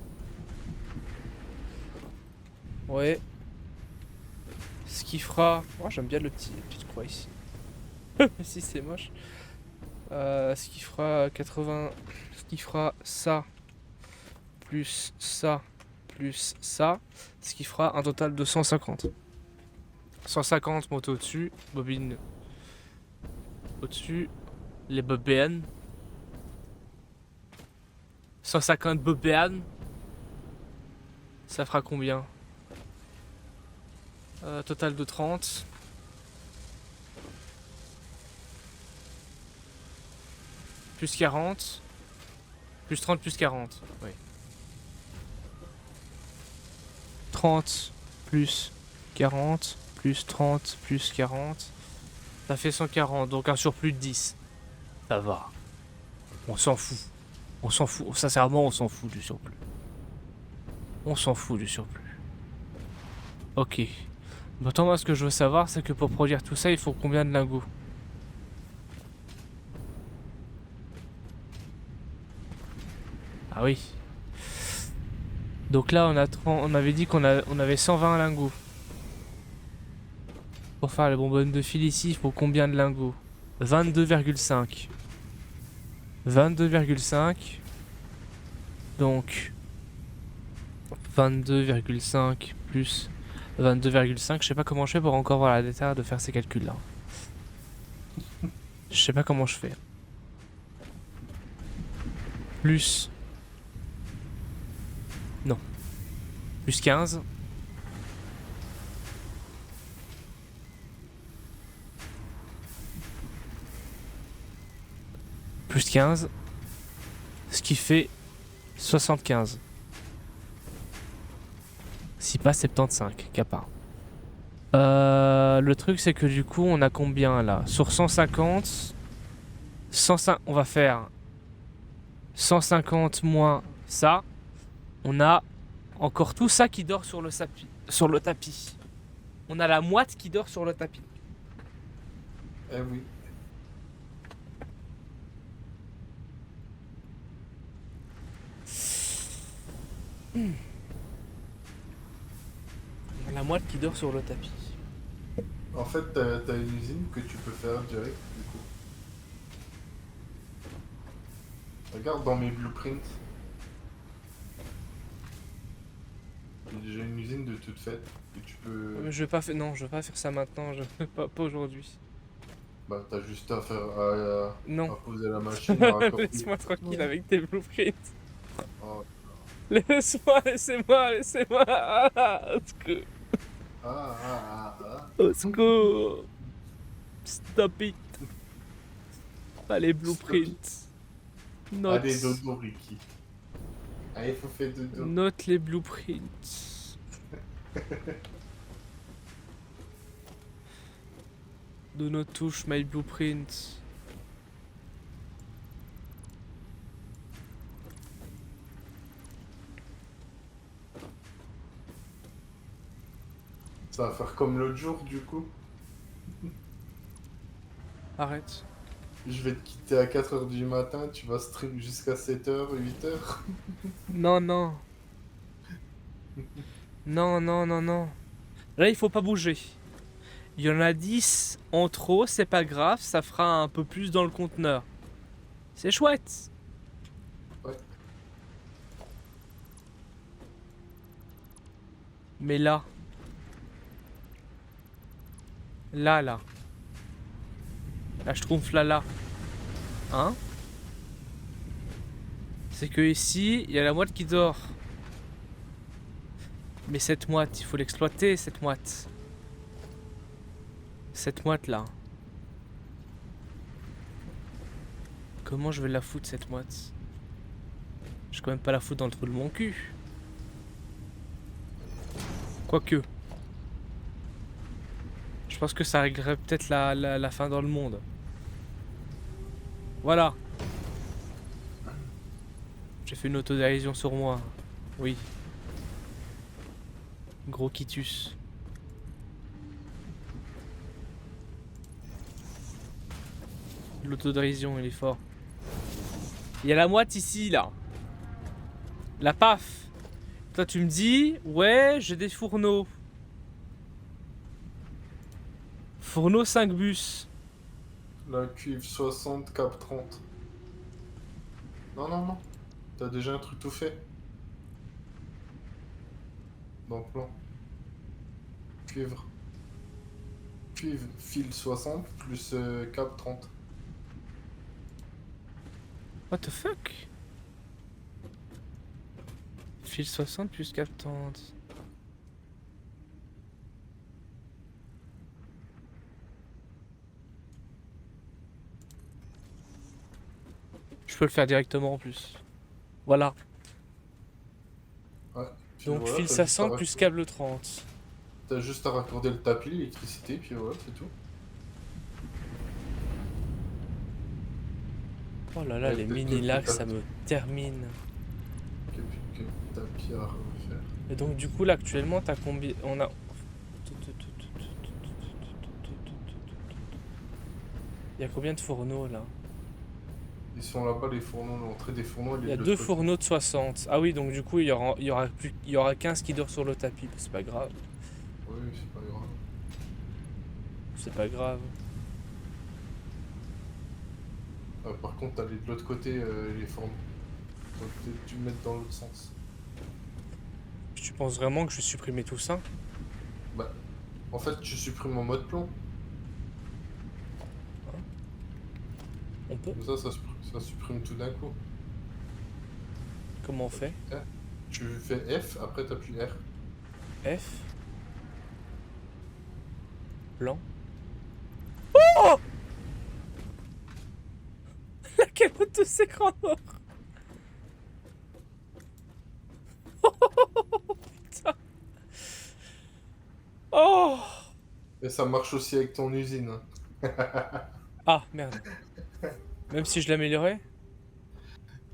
Ouais. Ce qui fera... Oh, j'aime bien la petite croix ici. Si, c'est moche. Ce qui fera 80... Ce qui fera ça, plus ça, plus ça. Ce qui fera un total de 150. 150 motos au-dessus, bobine au-dessus, les bobines. 150 bobines. Ça fera combien? Total de 30. Plus 40. Plus 30 plus 40. Oui. 30 plus 40, plus 30, plus 40. Ça fait 140, donc un surplus de 10. Ça va. On s'en fout. On s'en fout. Sincèrement, on s'en fout du surplus. On s'en fout du surplus. Ok. Maintenant, moi, ce que je veux savoir, c'est que pour produire tout ça, il faut combien de lingots? Ah oui. Donc là, on avait dit on avait 120 lingots. Pour faire les bonbonnes de fil ici, il faut combien de lingots? 22,5. 22,5. Donc 22,5 plus 22,5. Je sais pas comment je fais pour encore avoir la détail de faire ces calculs là. Je sais pas comment je fais. Plus. Non. Plus 15. Plus 15. Ce qui fait 75. Si pas 75, kappa. Le truc c'est que du coup on a combien là? Sur 150, 105, on va faire 150 moins ça. On a encore tout ça qui dort sur le tapis. On a la moite qui dort sur le tapis. Eh oui. On a la moite qui dort sur le tapis. En fait, t'as une usine que tu peux faire direct, du coup. Regarde dans mes blueprints. J'ai déjà une usine de toute faite que tu peux... Mais je vais pas faire, non, je vais pas faire ça maintenant, pas aujourd'hui. Bah, t'as juste à faire... Non. à poser la machine, à raccorder. Laisse-moi tranquille avec tes blueprints. Oh. Laisse-moi. Au secours. Ah. Au secours. Stop it. Pas les blueprints. Note. Allez, dodo, Ricky. Allez, faut faire dodo. Note les blueprints. Do not touch my blueprints. Ça va faire comme l'autre jour, du coup. Arrête. Je vais te quitter à 4h du matin, tu vas stream jusqu'à 7h, 8h. Non. Non. Là, il faut pas bouger. Il y en a 10 en trop, c'est pas grave, ça fera un peu plus dans le conteneur. C'est chouette. Ouais. Mais là. Là. Là, je trouve là. Hein? C'est que ici, il y a la moite qui dort. Mais cette moite, il faut l'exploiter, cette moite. Cette moite là. Comment je vais la foutre cette moite? Je vais quand même pas la foutre dans le trou de mon cul. Quoique. Je pense que ça réglerait peut-être la fin dans le monde. Voilà. J'ai fait une autodérision sur moi. Oui. Gros quitus. L'autodérision, il est fort. Il y a la moite ici, là. La paf. Toi, tu me dis, ouais, j'ai des fourneaux. Fourneau 5 bus. La cuivre 60, cap 30. Non. T'as déjà un truc tout fait. Dans le plan. Cuivre. Cuivre, fil 60 plus cap 30. What the fuck? Fil 60 plus cap 30. Je peux le faire directement en plus. Voilà. Ouais. Donc voilà, fil t'as 500 juste à plus câble 30. T'as juste à raccorder le tapis, l'électricité, puis voilà, c'est tout. Oh là là, Ouais, les peut-être mini-lacs, que ça me termine. quelques tapis à refaire. Et donc du coup là actuellement t'as combien... On a... Il y a combien de fourneaux là? Ils sont là-bas, les fourneaux, l'entrée des fourneaux, elle Il y est a de deux l'autre côté. fourneaux de 60. Ah oui, donc du coup il y aura 15 qui dorment sur le tapis. C'est pas grave. Oui, c'est pas grave. C'est pas grave. Par contre, t'as de l'autre côté, les fourneaux. Faut peut-être tu le mettre dans l'autre sens. Tu penses vraiment que je vais supprimer tout ça? Bah, en fait, tu supprimes en mode plomb. On peut? Comme ça supprime tout d'un coup. Comment on fait? F. Tu fais F, après t'appuies R. F. Blanc. Oh! La calotte de ces grands morts! Putain! Oh! Et ça marche aussi avec ton usine. Ah, merde. Même si je l'améliorais?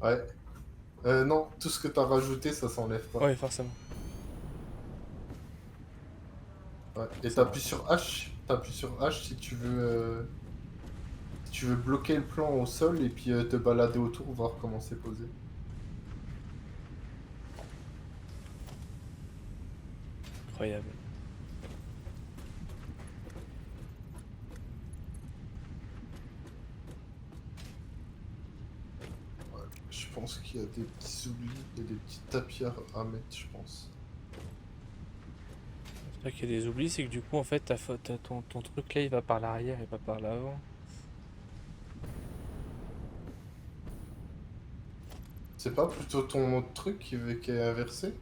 Ouais. Non, tout ce que t'as rajouté, ça s'enlève pas. Ouais, forcément. Ouais. Et Ça t'appuies sur H. T'appuies sur H si tu veux bloquer le plan au sol et puis te balader autour, voir comment c'est posé. Incroyable. Ouais. Je pense qu'il y a des petits oublis et des petits tapis à mettre, je pense. C'est pas qu'il y a des oublis, c'est que du coup, en fait, ton truc là, il va par l'arrière et pas par l'avant. C'est pas plutôt ton autre truc qui est inversé?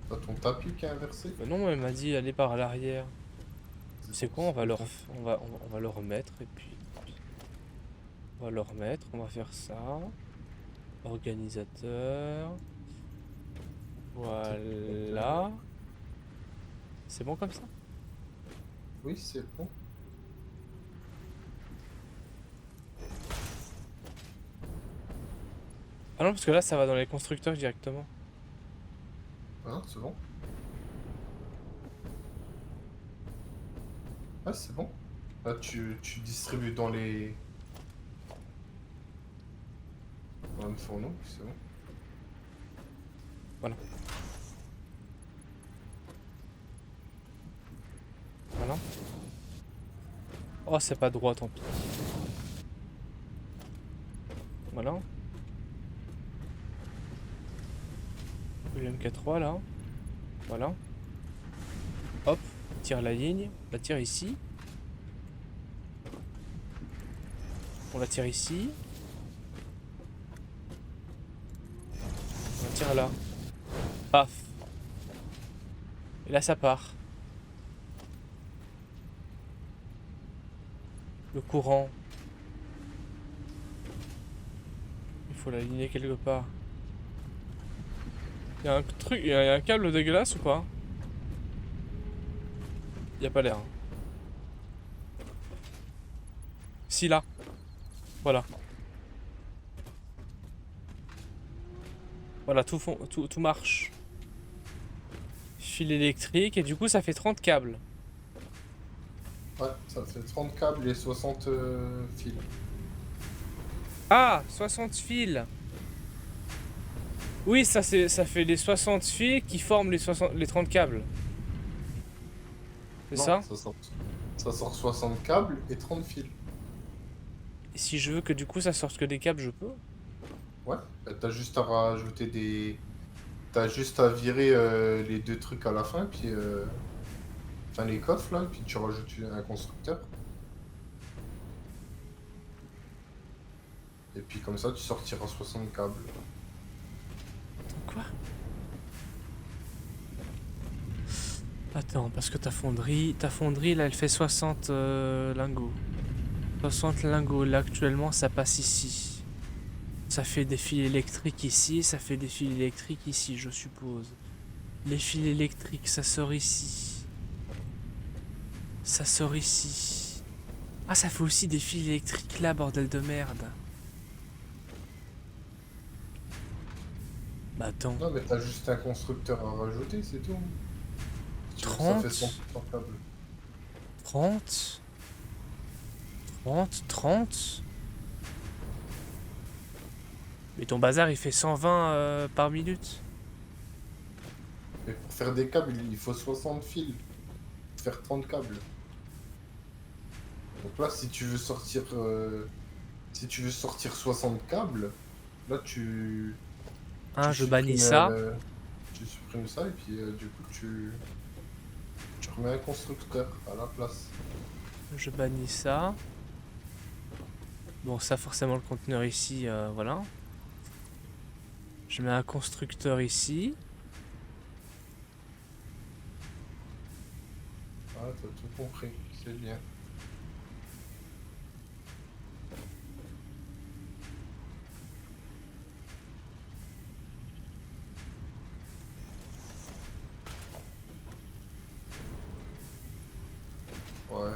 Pas ton tapis qui est inversé? Bah non, elle m'a dit aller par l'arrière. C'est quoi? On va le, ça. on va le remettre et puis... On va le remettre, on va faire ça. Organisateur. Voilà. C'est bon comme ça? Oui, c'est bon. Ah non, parce que là, ça va dans les constructeurs directement. Hein, c'est bon. Ah, c'est bon. Là, tu distribues dans le fourneau, c'est bon. Voilà. Voilà. Oh, c'est pas droit, tant pis. Voilà. Le MK3 là. Voilà. Hop, tire la ligne. On la tire ici. On la tire ici. On la tire là. Paf. Et là ça part. Le courant. Il faut l'aligner quelque part. Il y a un truc, il y a un câble dégueulasse ou pas? Il y a pas l'air. Si là. Voilà. Voilà, tout marche. Fil électrique et du coup ça fait 30 câbles. Ouais, ça fait 30 câbles et 60 fils. Ah, 60 fils. Oui, ça fait les 60 fils qui forment les 30 câbles. C'est Non, ça? ça sort 60 câbles et 30 fils. Et si je veux que du coup ça sorte que des câbles, je peux? Ouais, bah, t'as juste à rajouter des... T'as juste à virer les deux trucs à la fin, puis... Enfin, les coffres, là, puis tu rajoutes un constructeur. Et puis comme ça, tu sortiras 60 câbles. Quoi? Attends, parce que ta fonderie là, elle fait 60 lingots. 60 lingots, là actuellement ça passe ici. Ça fait des fils électriques ici, ça fait des fils électriques ici, je suppose. Les fils électriques, ça sort ici. Ça sort ici. Ah, ça fait aussi des fils électriques là, bordel de merde. Bah attends, Non, mais t'as juste un constructeur à rajouter, c'est tout. Tu veux que ça fait 30, 100% câble. 30, 30, 30. Mais ton bazar il fait 120 par minute. Mais pour faire des câbles, il faut 60 fils. Pour faire 30 câbles. Donc là, si tu veux sortir 60 câbles, là Hein, je bannis ça. tu supprimes ça et puis du coup tu remets un constructeur à la place. Je bannis ça. Bon, ça forcément le conteneur ici, voilà. Je mets un constructeur ici. Ah, t'as tout compris, c'est bien. Ouais.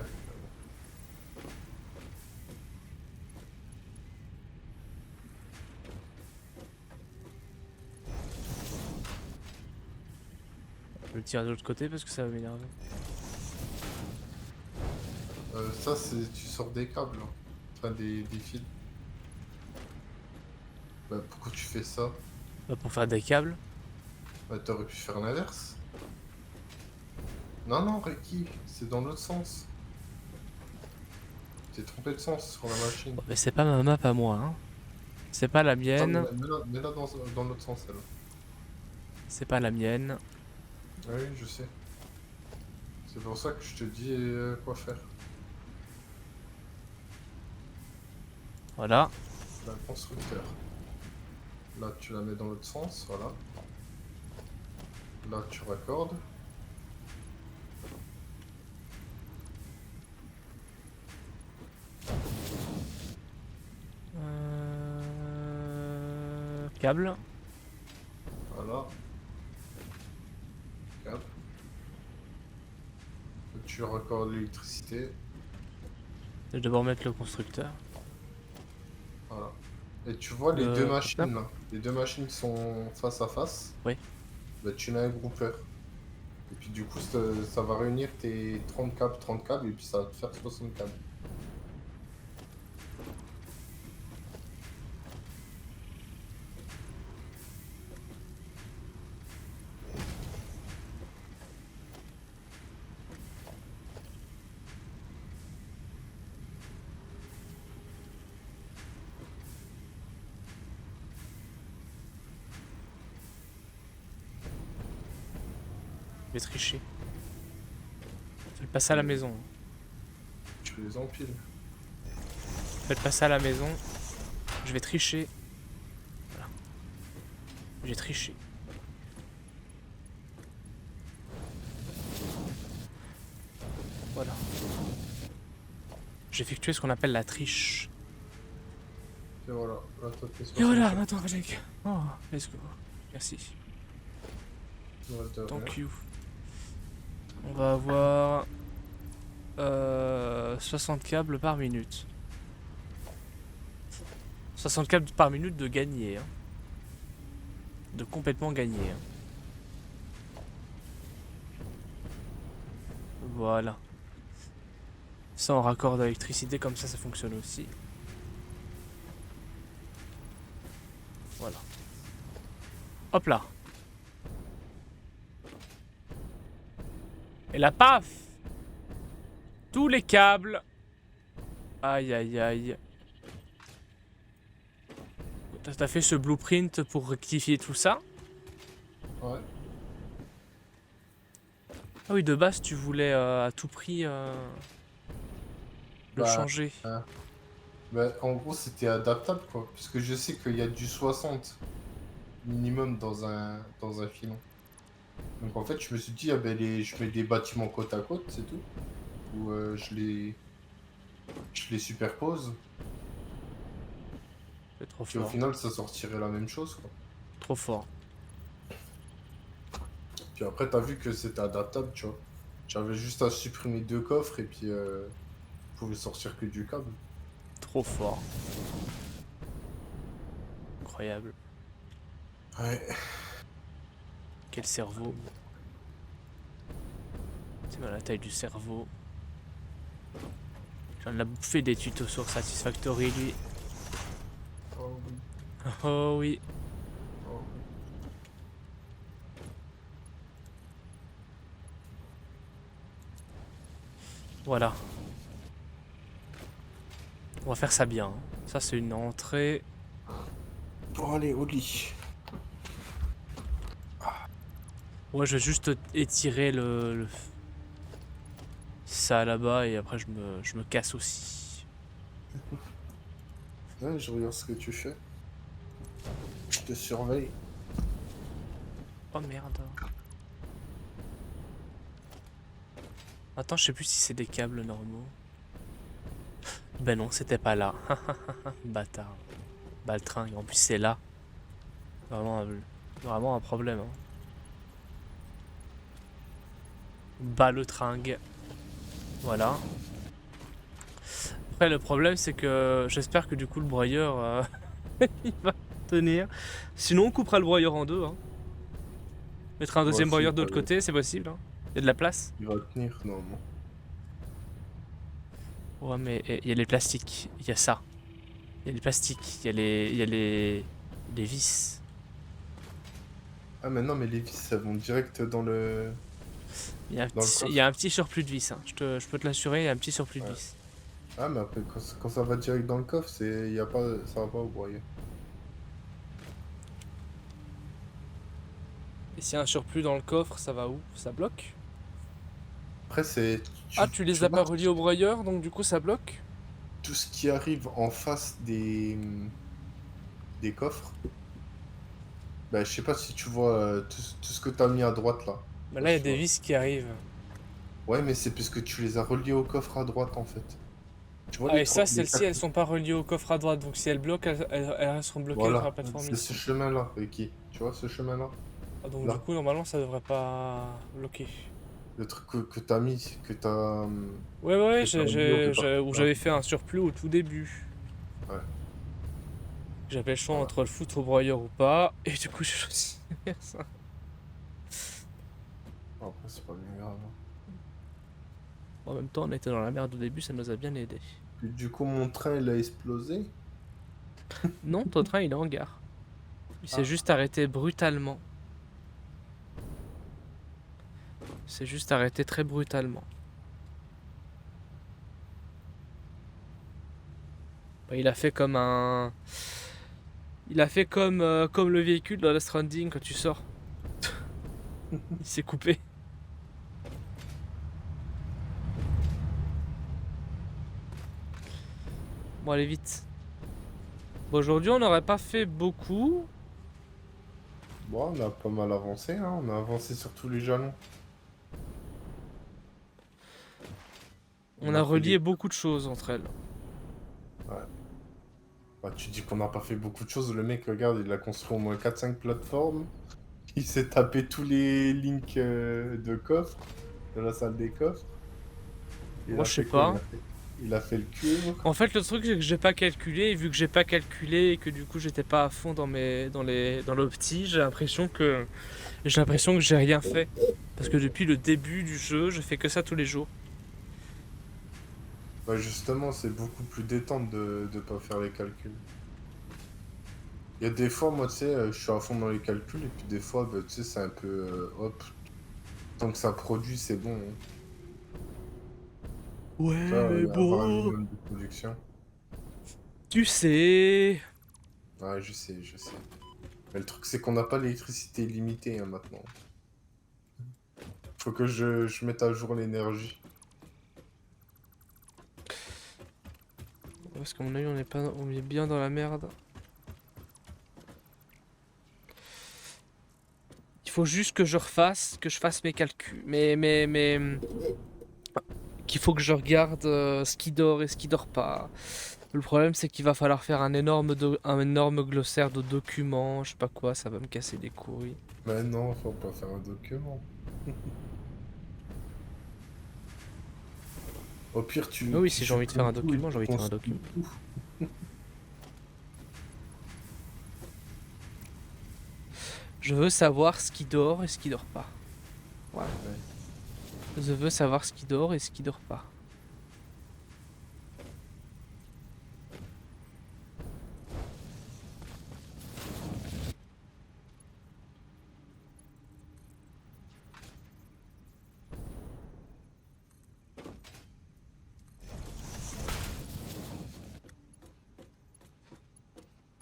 Je le tire de l'autre côté parce que ça va m'énerver. Ça, c'est tu sors des câbles, hein. Enfin des fils. Bah, pourquoi tu fais ça? Bah, pour faire des câbles. Bah, t'aurais pu faire l'inverse. Non, non, Ricky, c'est dans l'autre sens. T'es trompé de sens sur la machine. Bon, mais c'est pas ma map à moi, hein. C'est pas la Attends, mienne. mets-la dans l'autre sens, alors. C'est pas la mienne. Oui, je sais. C'est pour ça que je te dis quoi faire. Voilà. Là, le constructeur. Là, tu la mets dans l'autre sens, voilà. Là, tu raccordes. Câble. Voilà. Câble. Tu raccordes l'électricité. Je vais d'abord mettre le constructeur. Voilà. Et tu vois les Le deux conteneur. machines là. Les deux machines qui sont face à face. Oui. Bah, tu mets un groupeur. Et puis du coup, ça va réunir tes 30 câbles, et puis ça va te faire 60 câbles. Je vais tricher. Faites passer à la maison. Tu les empiles. Faites passer à la maison. Je vais tricher. Voilà. J'ai triché. Voilà. J'ai effectué ce qu'on appelle la triche. Et voilà. Là, t'as tes Et 60 voilà, câbles. maintenant avec. Oh, let's go. Merci. Ouais, de rien. Thank you. On va avoir 60 câbles par minute. 60 câbles par minute de gagner. Hein. De complètement gagner. Hein. Voilà. Ça on raccorde à l'électricité, comme ça fonctionne aussi. Voilà. Hop là. Et là, paf! Tous les câbles. Aïe aïe aïe. T'as fait ce blueprint pour rectifier tout ça? Ouais. Ah oui, de base, tu voulais à tout prix le Bah, changer. bah, en gros, c'était adaptable, quoi. Puisque je sais qu'il y a du 60 minimum dans un filon. Donc en fait, je me suis dit, ah ben, je mets des bâtiments côte à côte, c'est tout. Ou je les superpose. C'est trop Puis au fort. final, ça sortirait la même chose, quoi. Trop fort. Puis après, t'as vu que c'était adaptable, tu vois. J'avais juste à supprimer 2 coffres et puis je pouvais sortir que du câble. Trop fort. Incroyable. Ouais. Quel cerveau. C'est mal la taille du cerveau. J'en ai bouffé des tutos sur Satisfactory, lui. Oh oui. Oh oui. Oh oui. Voilà. On va faire ça bien. Ça, c'est une entrée. Bon, allez, au lit. Ouais, je vais juste étirer ça là-bas et après je me casse aussi. Ouais, je regarde ce que tu fais. Je te surveille. Oh merde. Attends, je sais plus si c'est des câbles normaux. Ben non, c'était pas là. Bâtard. Baltringue. En plus, c'est là. Vraiment un problème. Hein. Baltringue. Voilà. Après, le problème, c'est que j'espère que du coup, le broyeur il va tenir. Sinon, on coupera le broyeur en deux. Hein. Mettre un deuxième si, broyeur de l'autre allez. côté, c'est possible. Hein. Il y a de la place. Il va tenir, normalement. Ouais, mais il y a les plastiques. Il y a ça. Il y a les plastiques. Il y a les vis. Ah, mais non, mais les vis, ça vont direct dans le... Dans le coffre. Il y a un petit surplus de vis. Hein. Je peux te l'assurer, il y a un petit surplus de Ouais. vis. Ah, mais après, quand ça va direct dans le coffre, y a pas... ça va pas au broyeur. Et s'il y a un surplus dans le coffre, ça va où? Ça bloque? Après, c'est... Ah, tu les as pas marques reliés au broyeur, donc du coup ça bloque? tout ce qui arrive en face des coffres. Bah, je sais pas si tu vois tout ce que t'as mis à droite, là. Bah Je là, il y a sais des pas. vis qui arrivent. Ouais, mais c'est parce que tu les as reliés au coffre à droite, en fait. Tu vois Ah, les et ça, les celles-ci, elles quatre- sont pas reliées au coffre à droite, donc si elles bloquent, elles resteront bloquées sur la Voilà, plateforme c'est ce ici. chemin-là, Ricky. Tu vois ce chemin-là? Ah, donc du Là. coup, normalement, ça devrait pas bloquer. Le truc que t'as mis, Ouais, ouais, ouais, que t'as relié au répartiteur. où j'avais fait un surplus au tout début. Ouais, J'avais le choix voilà. entre le foutre au broyeur ou pas, et du coup, j'ai choisi de faire ça. Après, c'est pas bien grave. Hein. En même temps, on était dans la merde au début, ça nous a bien aidé. Puis, du coup, mon train, il a explosé. Non, ton train, il est en gare. Il s'est Ah. juste arrêté brutalement. Il s'est juste arrêté très brutalement. Bah, il a fait comme un... Il a fait comme le véhicule dans Death Stranding quand tu sors. Il s'est coupé. Bon, allez vite. Bon, aujourd'hui, on n'aurait pas fait beaucoup. Bon, on a pas mal avancé, hein. On a avancé sur tous les jalons. On a fait relié des... beaucoup de choses entre elles. Ouais. Bah, tu dis qu'on n'a pas fait beaucoup de choses. Le mec, regarde, il a construit au moins 4-5 plateformes. Il s'est tapé tous les links de coffres, de la salle des coffres. Il Moi, a je sais fait quoi? pas. Il a fait le cuivre. En fait, le truc, c'est que j'ai pas calculé. Et vu que j'ai pas calculé et que du coup, j'étais pas à fond dans l'opti, j'ai l'impression que j'ai rien fait. Parce que depuis le début du jeu, je fais que ça tous les jours. Bah, justement, c'est beaucoup plus détente de pas faire les calculs. Il y a des fois, moi, tu sais, je suis à fond dans les calculs. Et puis des fois, bah, tu sais, c'est un peu... hop, tant que ça produit, c'est bon. Hein. Ouais, Tu vois, mais avoir un bon. minimum de production. Tu sais. Ouais, je sais, je sais. Mais le truc, c'est qu'on n'a pas l'électricité illimitée hein, maintenant. Faut que je mette à jour l'énergie. Parce qu'à mon avis, on est bien dans la merde. Il faut juste que je fasse mes calculs. Qu'il faut que je regarde ce qui dort et ce qui dort pas. Le problème, c'est qu'il va falloir faire un énorme glossaire de documents, je sais pas quoi, ça va me casser les couilles. Mais non, faut pas faire un document. Au pire, Mais oui, tu si j'ai envie de faire un supprimes tout et document, j'ai tu envie de faire un construis document. tout. Je veux savoir ce qui dort et ce qui dort pas. Voilà. Je veux savoir ce qui dort et ce qui dort pas.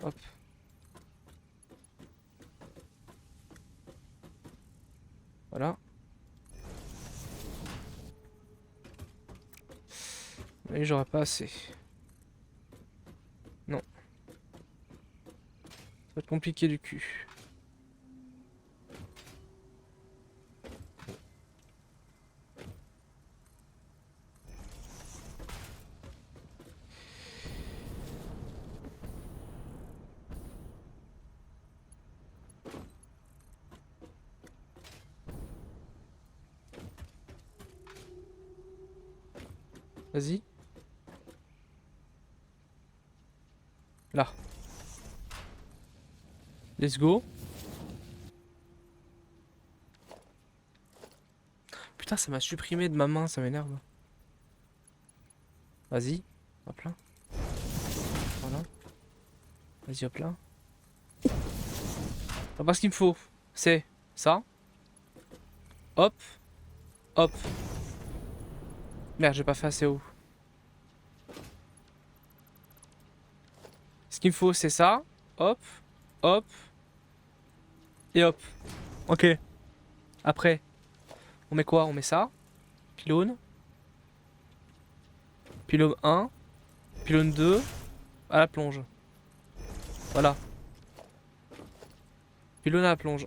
Hop. Voilà. Mais j'aurais pas assez. Non. Ça va être compliqué du cul. Vas-y. Là. Let's go. Putain, ça m'a supprimé de ma main, ça m'énerve. Vas-y. Hop là. Voilà. Vas-y, hop là. Alors, ce qu'il me faut, c'est ça. Hop. Hop. Merde, j'ai pas fait assez haut. Ce qu'il me faut, c'est ça. Hop. Hop. Et hop. Ok. Après, on met quoi? On met ça. Pylône. Pylône 1. Pylône 2. À la plonge. Voilà. Pylône à la plonge.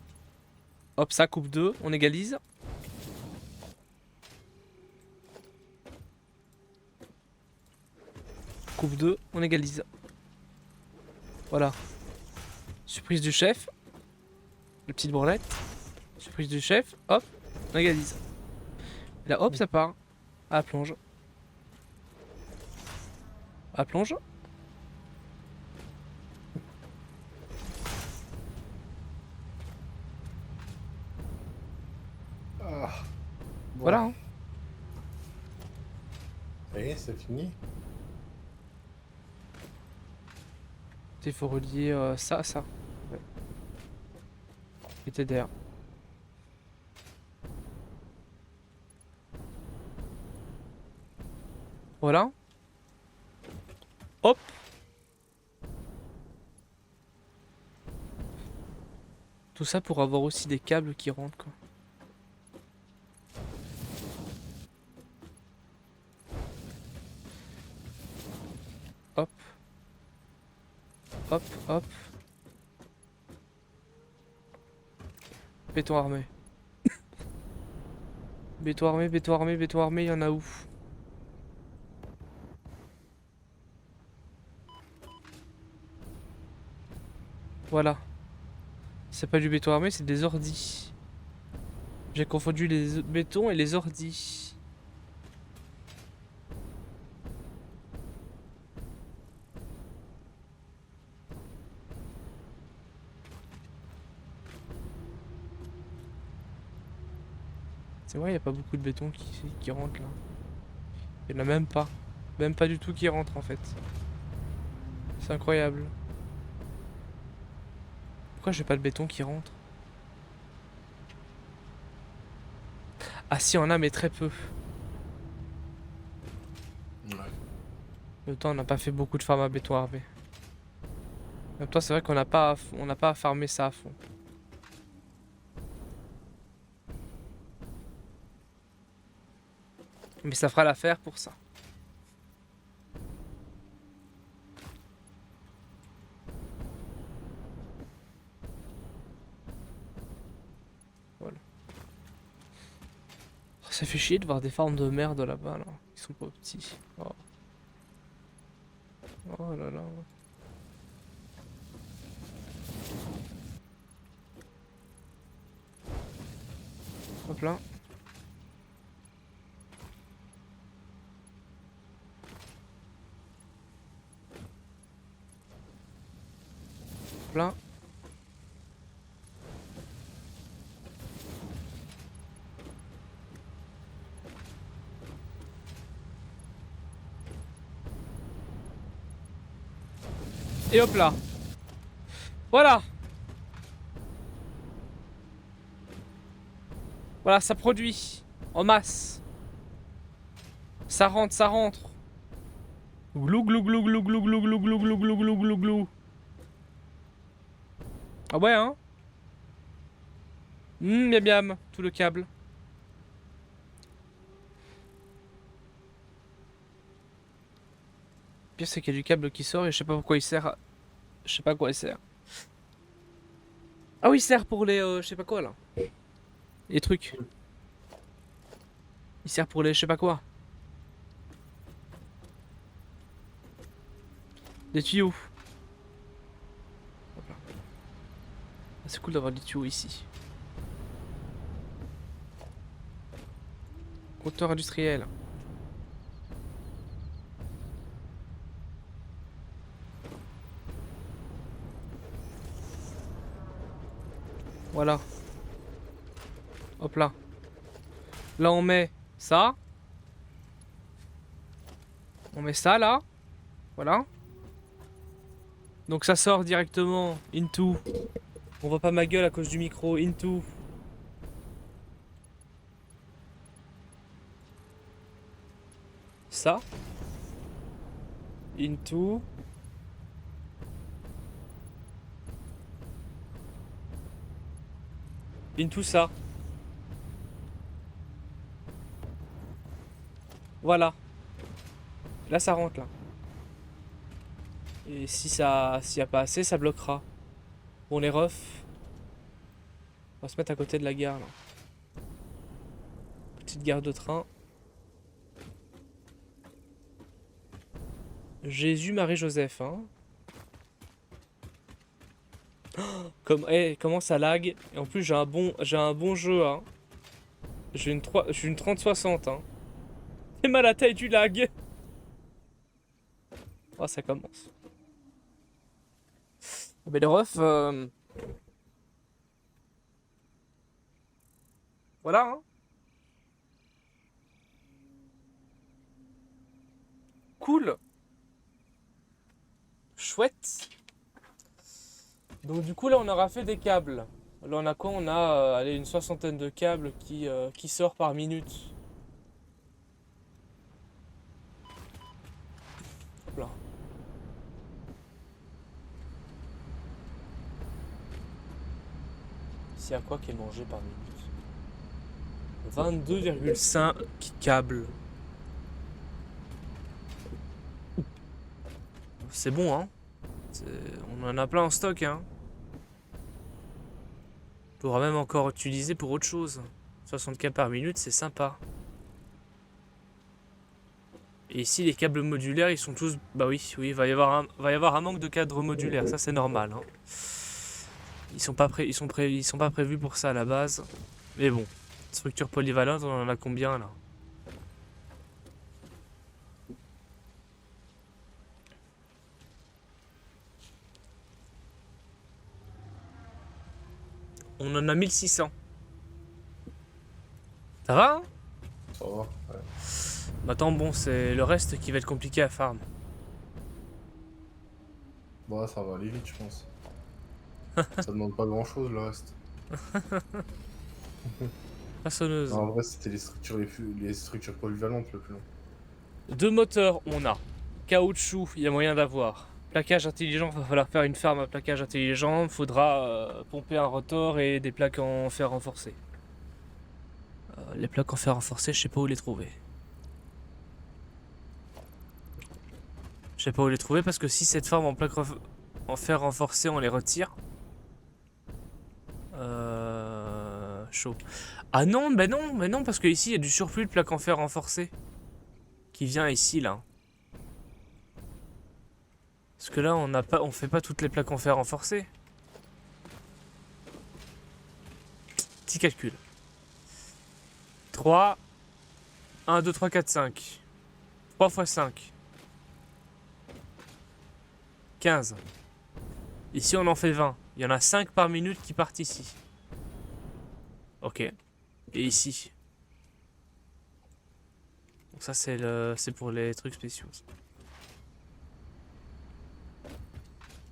Hop, ça, coupe 2. On égalise. Coupe 2. On égalise. Voilà. Surprise du chef. La petite branlette. Surprise du chef. Hop. On égalise. Et là, hop, ça part. À la plonge. À la plonge. Ah. Bon. Voilà. Hein. Ça y est, c'est fini. Il faut relier ça à ça. Ouais. Et TDR. Voilà. Hop. Tout ça pour avoir aussi des câbles qui rentrent quoi. Hop. Hop, hop. Béton armé. Béton armé, béton armé, béton armé, il y en a où? Voilà. C'est pas du béton armé, c'est des ordis. J'ai confondu les bétons et les ordis. C'est vrai, il n'y a pas beaucoup de béton qui rentre là. Il n'y en a même pas. Même pas du tout qui rentre en fait. C'est incroyable. Pourquoi j'ai pas de béton qui rentre? Ah si, on a mais très peu. Ouais. En même temps, on n'a pas fait beaucoup de farm à béton armé. En même temps, c'est vrai qu'on n'a pas à farmer ça à fond. Mais ça fera l'affaire pour ça. Voilà. Oh, ça fait chier de voir des farms de merde là-bas, là. Ils sont pas petits. Oh. Oh là là. Hop là. Hop là. Et hop là. Voilà. Voilà, ça produit en masse. Ça rentre, ça rentre. Glou glou glou glou glou glou glou glou glou glou glou glou glou. Ah ouais hein. Miam miam, tout le câble. Le pire c'est qu'il y a du câble qui sort et je sais pas pourquoi il sert. Je sais pas à quoi il sert. Ah oui, il sert pour les je sais pas quoi là. Les trucs. Il sert pour les je sais pas quoi. Des tuyaux. Hop là. Ah, c'est cool d'avoir des tuyaux ici. Compteur industriel. Voilà. Hop là. Là on met ça. On met ça là. Voilà. Donc ça sort directement into. On voit pas ma gueule à cause du micro. Into. Ça. Into. Into ça. Voilà. Là ça rentre là. Et si ça, s'il n'y a pas assez, ça bloquera. Bon les refs. On va se mettre à côté de la gare là. Petite gare de train. Jésus, Marie, Joseph, hein. Comme, comment ça lag. Et en plus j'ai un bon jeu, hein. J'ai une 3060, hein. C'est mal à la taille du lag. Oh, ça commence. Mais les refs, voilà, hein. Cool. Chouette. Donc du coup là on aura fait des câbles. Là on a quoi? On a allez, une soixantaine de câbles qui sort par minute. Hop là. C'est à quoi qui est mangé par minute? 22,5 câbles. C'est bon hein. On en a plein en stock hein. On pourra même encore utiliser pour autre chose. 60 câbles par minute, c'est sympa. Et ici les câbles modulaires ils sont tous... Bah oui, il va y avoir un manque de cadres modulaires, ça c'est normal hein. Ils sont pas prévus pour ça à la base. Mais bon, structure polyvalente, on en a combien là? On en a 1600. Ça va hein? Ça va, ouais. Attends, bon, c'est le reste qui va être compliqué à farm. Bah, ça va aller vite, je pense. Ça demande pas grand chose, le reste. Façonneuse. Non, en vrai, c'était les structures polyvalentes le plus long. 2 moteurs, on a. Caoutchouc, il y a moyen d'avoir. Plaquage intelligent, va falloir faire une ferme à plaquage intelligent. Faudra pomper un rotor et des plaques en fer renforcé. Les plaques en fer renforcé, je sais pas où les trouver. Je sais pas où les trouver parce que si cette ferme en fer renforcé, on les retire. Chaud. Ah non, mais non, parce que ici il y a du surplus de plaques en fer renforcé. Qui vient ici là. Parce que là, on fait pas toutes les plaques en fer renforcées. Petit calcul. 3, 1, 2, 3, 4, 5. 3 fois 5. 15. Ici, on en fait 20. Il y en a 5 par minute qui partent ici. Ok. Et ici. Donc ça, c'est pour les trucs spéciaux. Ça.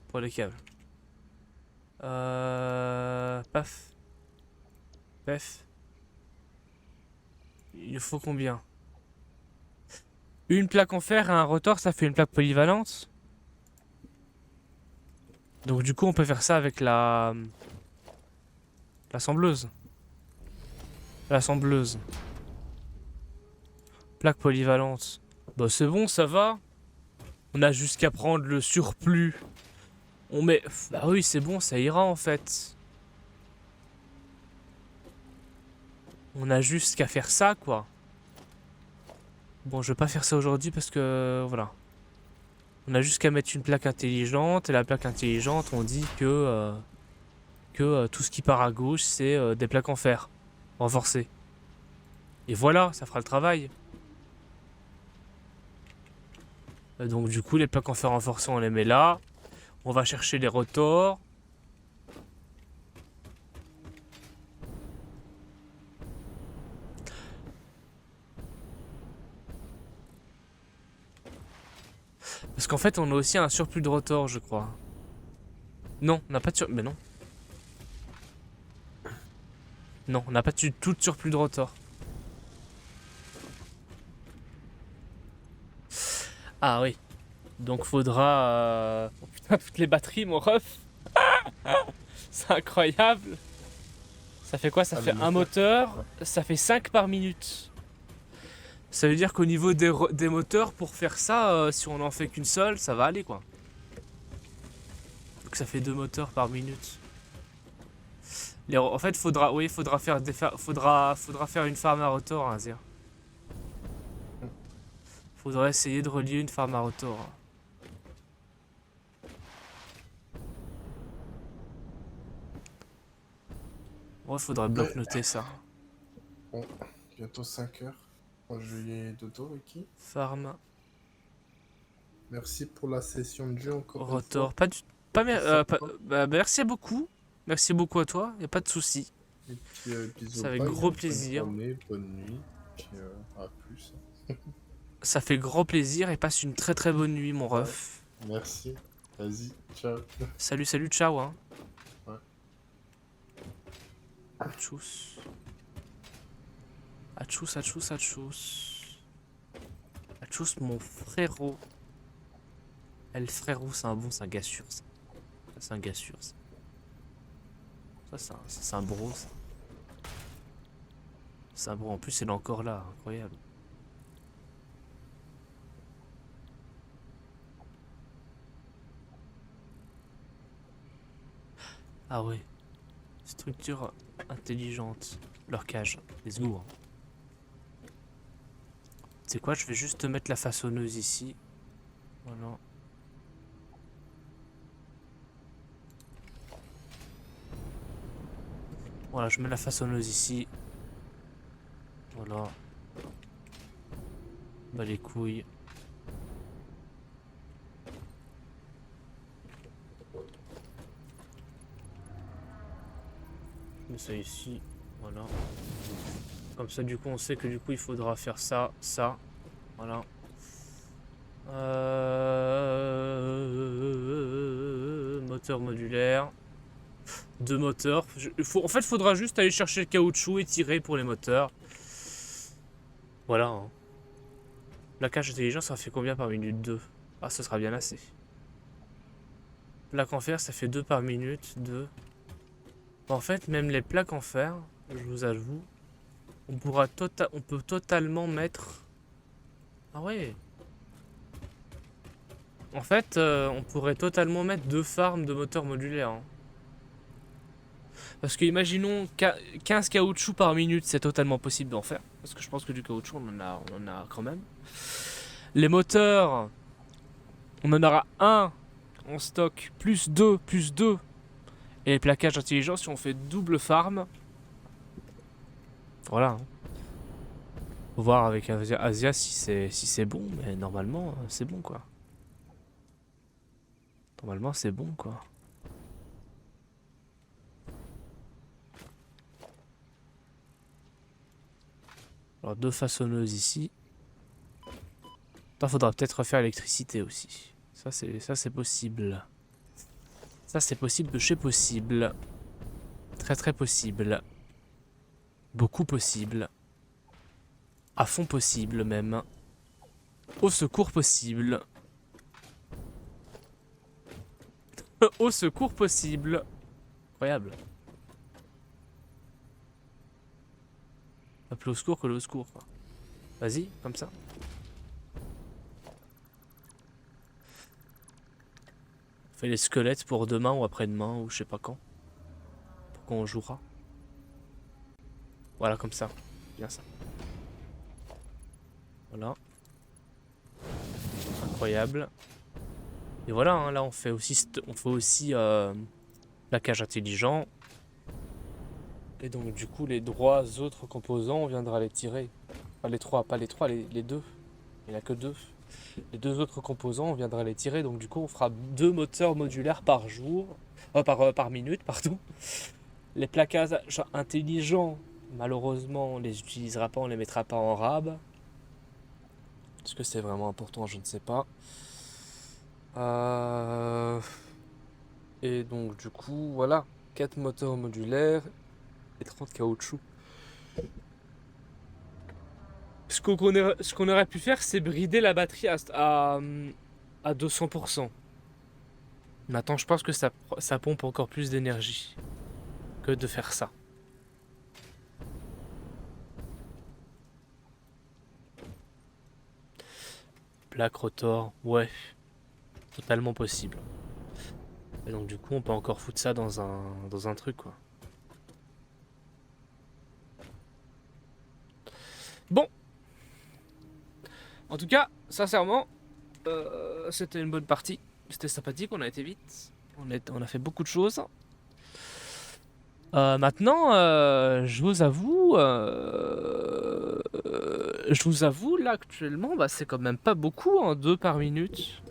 Pour les câbles. Paf. Paf. Il nous faut combien? Une plaque en fer et un rotor, ça fait une plaque polyvalente. Donc du coup, on peut faire ça avec l'assembleuse. L'assembleuse. Plaque polyvalente. Bah c'est bon, ça va. On a juste qu'à prendre le surplus. On met... Bah oui, c'est bon, ça ira en fait. On a juste qu'à faire ça, quoi. Bon, je vais pas faire ça aujourd'hui parce que... Voilà. On a juste qu'à mettre une plaque intelligente. Et la plaque intelligente, on dit que tout ce qui part à gauche, c'est des plaques en fer. Renforcées. Et voilà, ça fera le travail. Donc du coup, les plaques en fer renforcées, on les met là. On va chercher les rotors. Parce qu'en fait, on a aussi un surplus de rotors, je crois. Non, on n'a pas de surplus. Mais non. Non, on n'a pas de tout de surplus de rotor. Ah oui. Donc faudra... Oh putain, toutes les batteries, mon ref. C'est incroyable. Ça fait quoi? Ça fait un moteur. Ça fait 5 par minute. Ça veut dire qu'au niveau des moteurs, pour faire ça, si on en fait qu'une seule, ça va aller quoi. Donc ça fait 2 moteurs par minute. En fait, faudra faire une farm à rotor, hein, Zir. Faudra essayer de relier une farm à rotor. Ouais, faudra bloc noter ça. Bon, bientôt 5 heures. Moi, je vais dodo, Ricky. Farm. Merci pour la session de jeu encore Rotor. une fois. Merci beaucoup. Merci beaucoup à toi. Y a pas de souci. Et puis, bisous. C'est avec gros plaisir. Bonne journée, bonne nuit. Puis, à plus. Ça fait grand plaisir et passe une très très bonne nuit, mon ref. Merci. Vas-y, ciao. Salut, salut, ciao. Hein. Ouais. Tchuss. Atchous, atchous, atchous. Atchous, mon frérot. Le frérot, c'est un gars sûr, ça. C'est un gars sûr, ça. Ça, c'est un bro, ça. C'est un bro. En plus, il est encore là. Incroyable. Ah ouais. Structure intelligente. Leur cage. Let's go. Hein. C'est quoi? Je vais juste te mettre la façonneuse ici. Voilà. Voilà, je mets la façonneuse ici. Voilà. Bah les couilles. Je mets ça ici. Voilà. Comme ça, du coup, on sait que du coup, il faudra faire ça, ça. Voilà. Moteur modulaire. 2 moteurs. En fait, il faudra juste aller chercher le caoutchouc et tirer pour les moteurs. Voilà. Hein. La cage intelligente, ça fait combien par minute? 2. Ah, ce sera bien assez. Plaque en fer, ça fait 2 par minute. 2. En fait, même les plaques en fer, je vous avoue, on peut totalement mettre... Ah ouais. En fait, on pourrait totalement mettre 2 farms de moteurs modulaires. Hein. Parce que imaginons 15 caoutchoucs par minute, c'est totalement possible d'en faire. Parce que je pense que du caoutchouc, on en a quand même. Les moteurs, on en aura un en stock, plus 2, plus 2. Et les plaquages intelligents, si on fait double farm. Voilà. Hein. Faut voir avec Asia si c'est bon, mais normalement, c'est bon, quoi. Normalement, c'est bon, quoi. Alors, 2 façonneuses ici. Faudra peut-être refaire l'électricité aussi. Ça, c'est possible. Ça, c'est possible de chez possible. Très, très possible. Beaucoup possible. À fond possible, même. Au secours possible. Au secours possible. Incroyable. Pas plus au secours que le secours, quoi. Vas-y, comme ça. On fait les squelettes pour demain ou après-demain ou je sais pas quand. Pour quand on jouera. Voilà, comme ça. Bien ça. Voilà. Incroyable. Et voilà, hein, là on fait aussi plaquage intelligent. Et donc du coup les droits autres composants, on viendra les tirer. Enfin les trois, pas les trois, les deux. Il n'y en a que deux. Les 2 autres composants, on viendra les tirer. Donc du coup on fera 2 moteurs modulaires par jour. Par minute, pardon. Les plaquages intelligents, malheureusement on les utilisera pas, on les mettra pas en rab. Est-ce que c'est vraiment important? Je ne sais pas. Et donc du coup, voilà. 4 moteurs modulaires et 30 caoutchouc. Ce qu'on aurait pu faire, c'est brider la batterie à 200%. Maintenant, je pense que ça pompe encore plus d'énergie que de faire ça. Plaque rotor, ouais. Totalement possible. Et donc du coup, on peut encore foutre ça dans un truc, quoi. Bon. En tout cas, sincèrement, c'était une bonne partie. C'était sympathique, on a été vite. On a fait beaucoup de choses. Maintenant, je vous avoue, là actuellement, bah, c'est quand même pas beaucoup, hein, 2 par minute.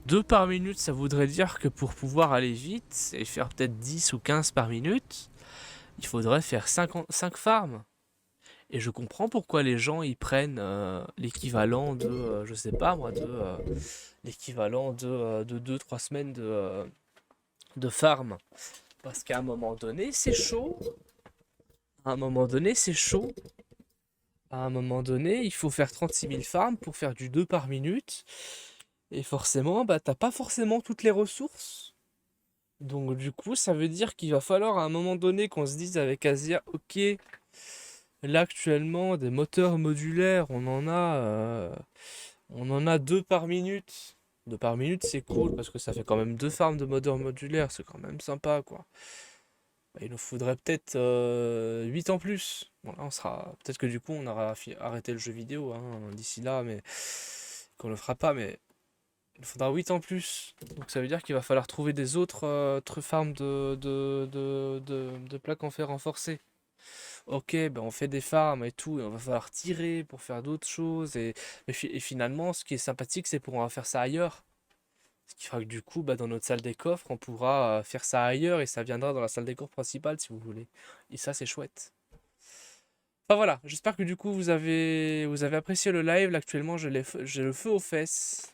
2 par minute, ça voudrait dire que pour pouvoir aller vite et faire peut-être 10 ou 15 par minute, il faudrait faire 5 farms. Et je comprends pourquoi les gens ils prennent l'équivalent de, je sais pas moi, l'équivalent de 2-3 semaines de farm. Parce qu'à un moment donné, c'est chaud. À un moment donné, c'est chaud. À un moment donné, il faut faire 36 000 farms pour faire du 2 par minute. Et forcément, bah, t'as pas forcément toutes les ressources. Donc du coup, ça veut dire qu'il va falloir à un moment donné qu'on se dise avec Asia, ok, là actuellement, des moteurs modulaires, on en a 2 par minute. 2 par minute, c'est cool parce que ça fait quand même 2 farms de moteurs modulaires, c'est quand même sympa, quoi. Bah, il nous faudrait peut-être 8 en plus. Bon, là, peut-être que du coup, on aura arrêté le jeu vidéo hein, d'ici là, mais qu'on le fera pas, mais il nous faudra 8 en plus. Donc ça veut dire qu'il va falloir trouver des autres farms de plaques en fer renforcées. Ok, ben on fait des farms et tout, et on va falloir tirer pour faire d'autres choses. Et finalement, ce qui est sympathique, c'est pour en faire ça ailleurs. Ce qui fera que du coup, bah, dans notre salle des coffres, on pourra faire ça ailleurs et ça viendra dans la salle des coffres principale si vous voulez. Et ça, c'est chouette. Enfin voilà, j'espère que du coup vous avez apprécié le live. Là, actuellement, j'ai le feu aux fesses.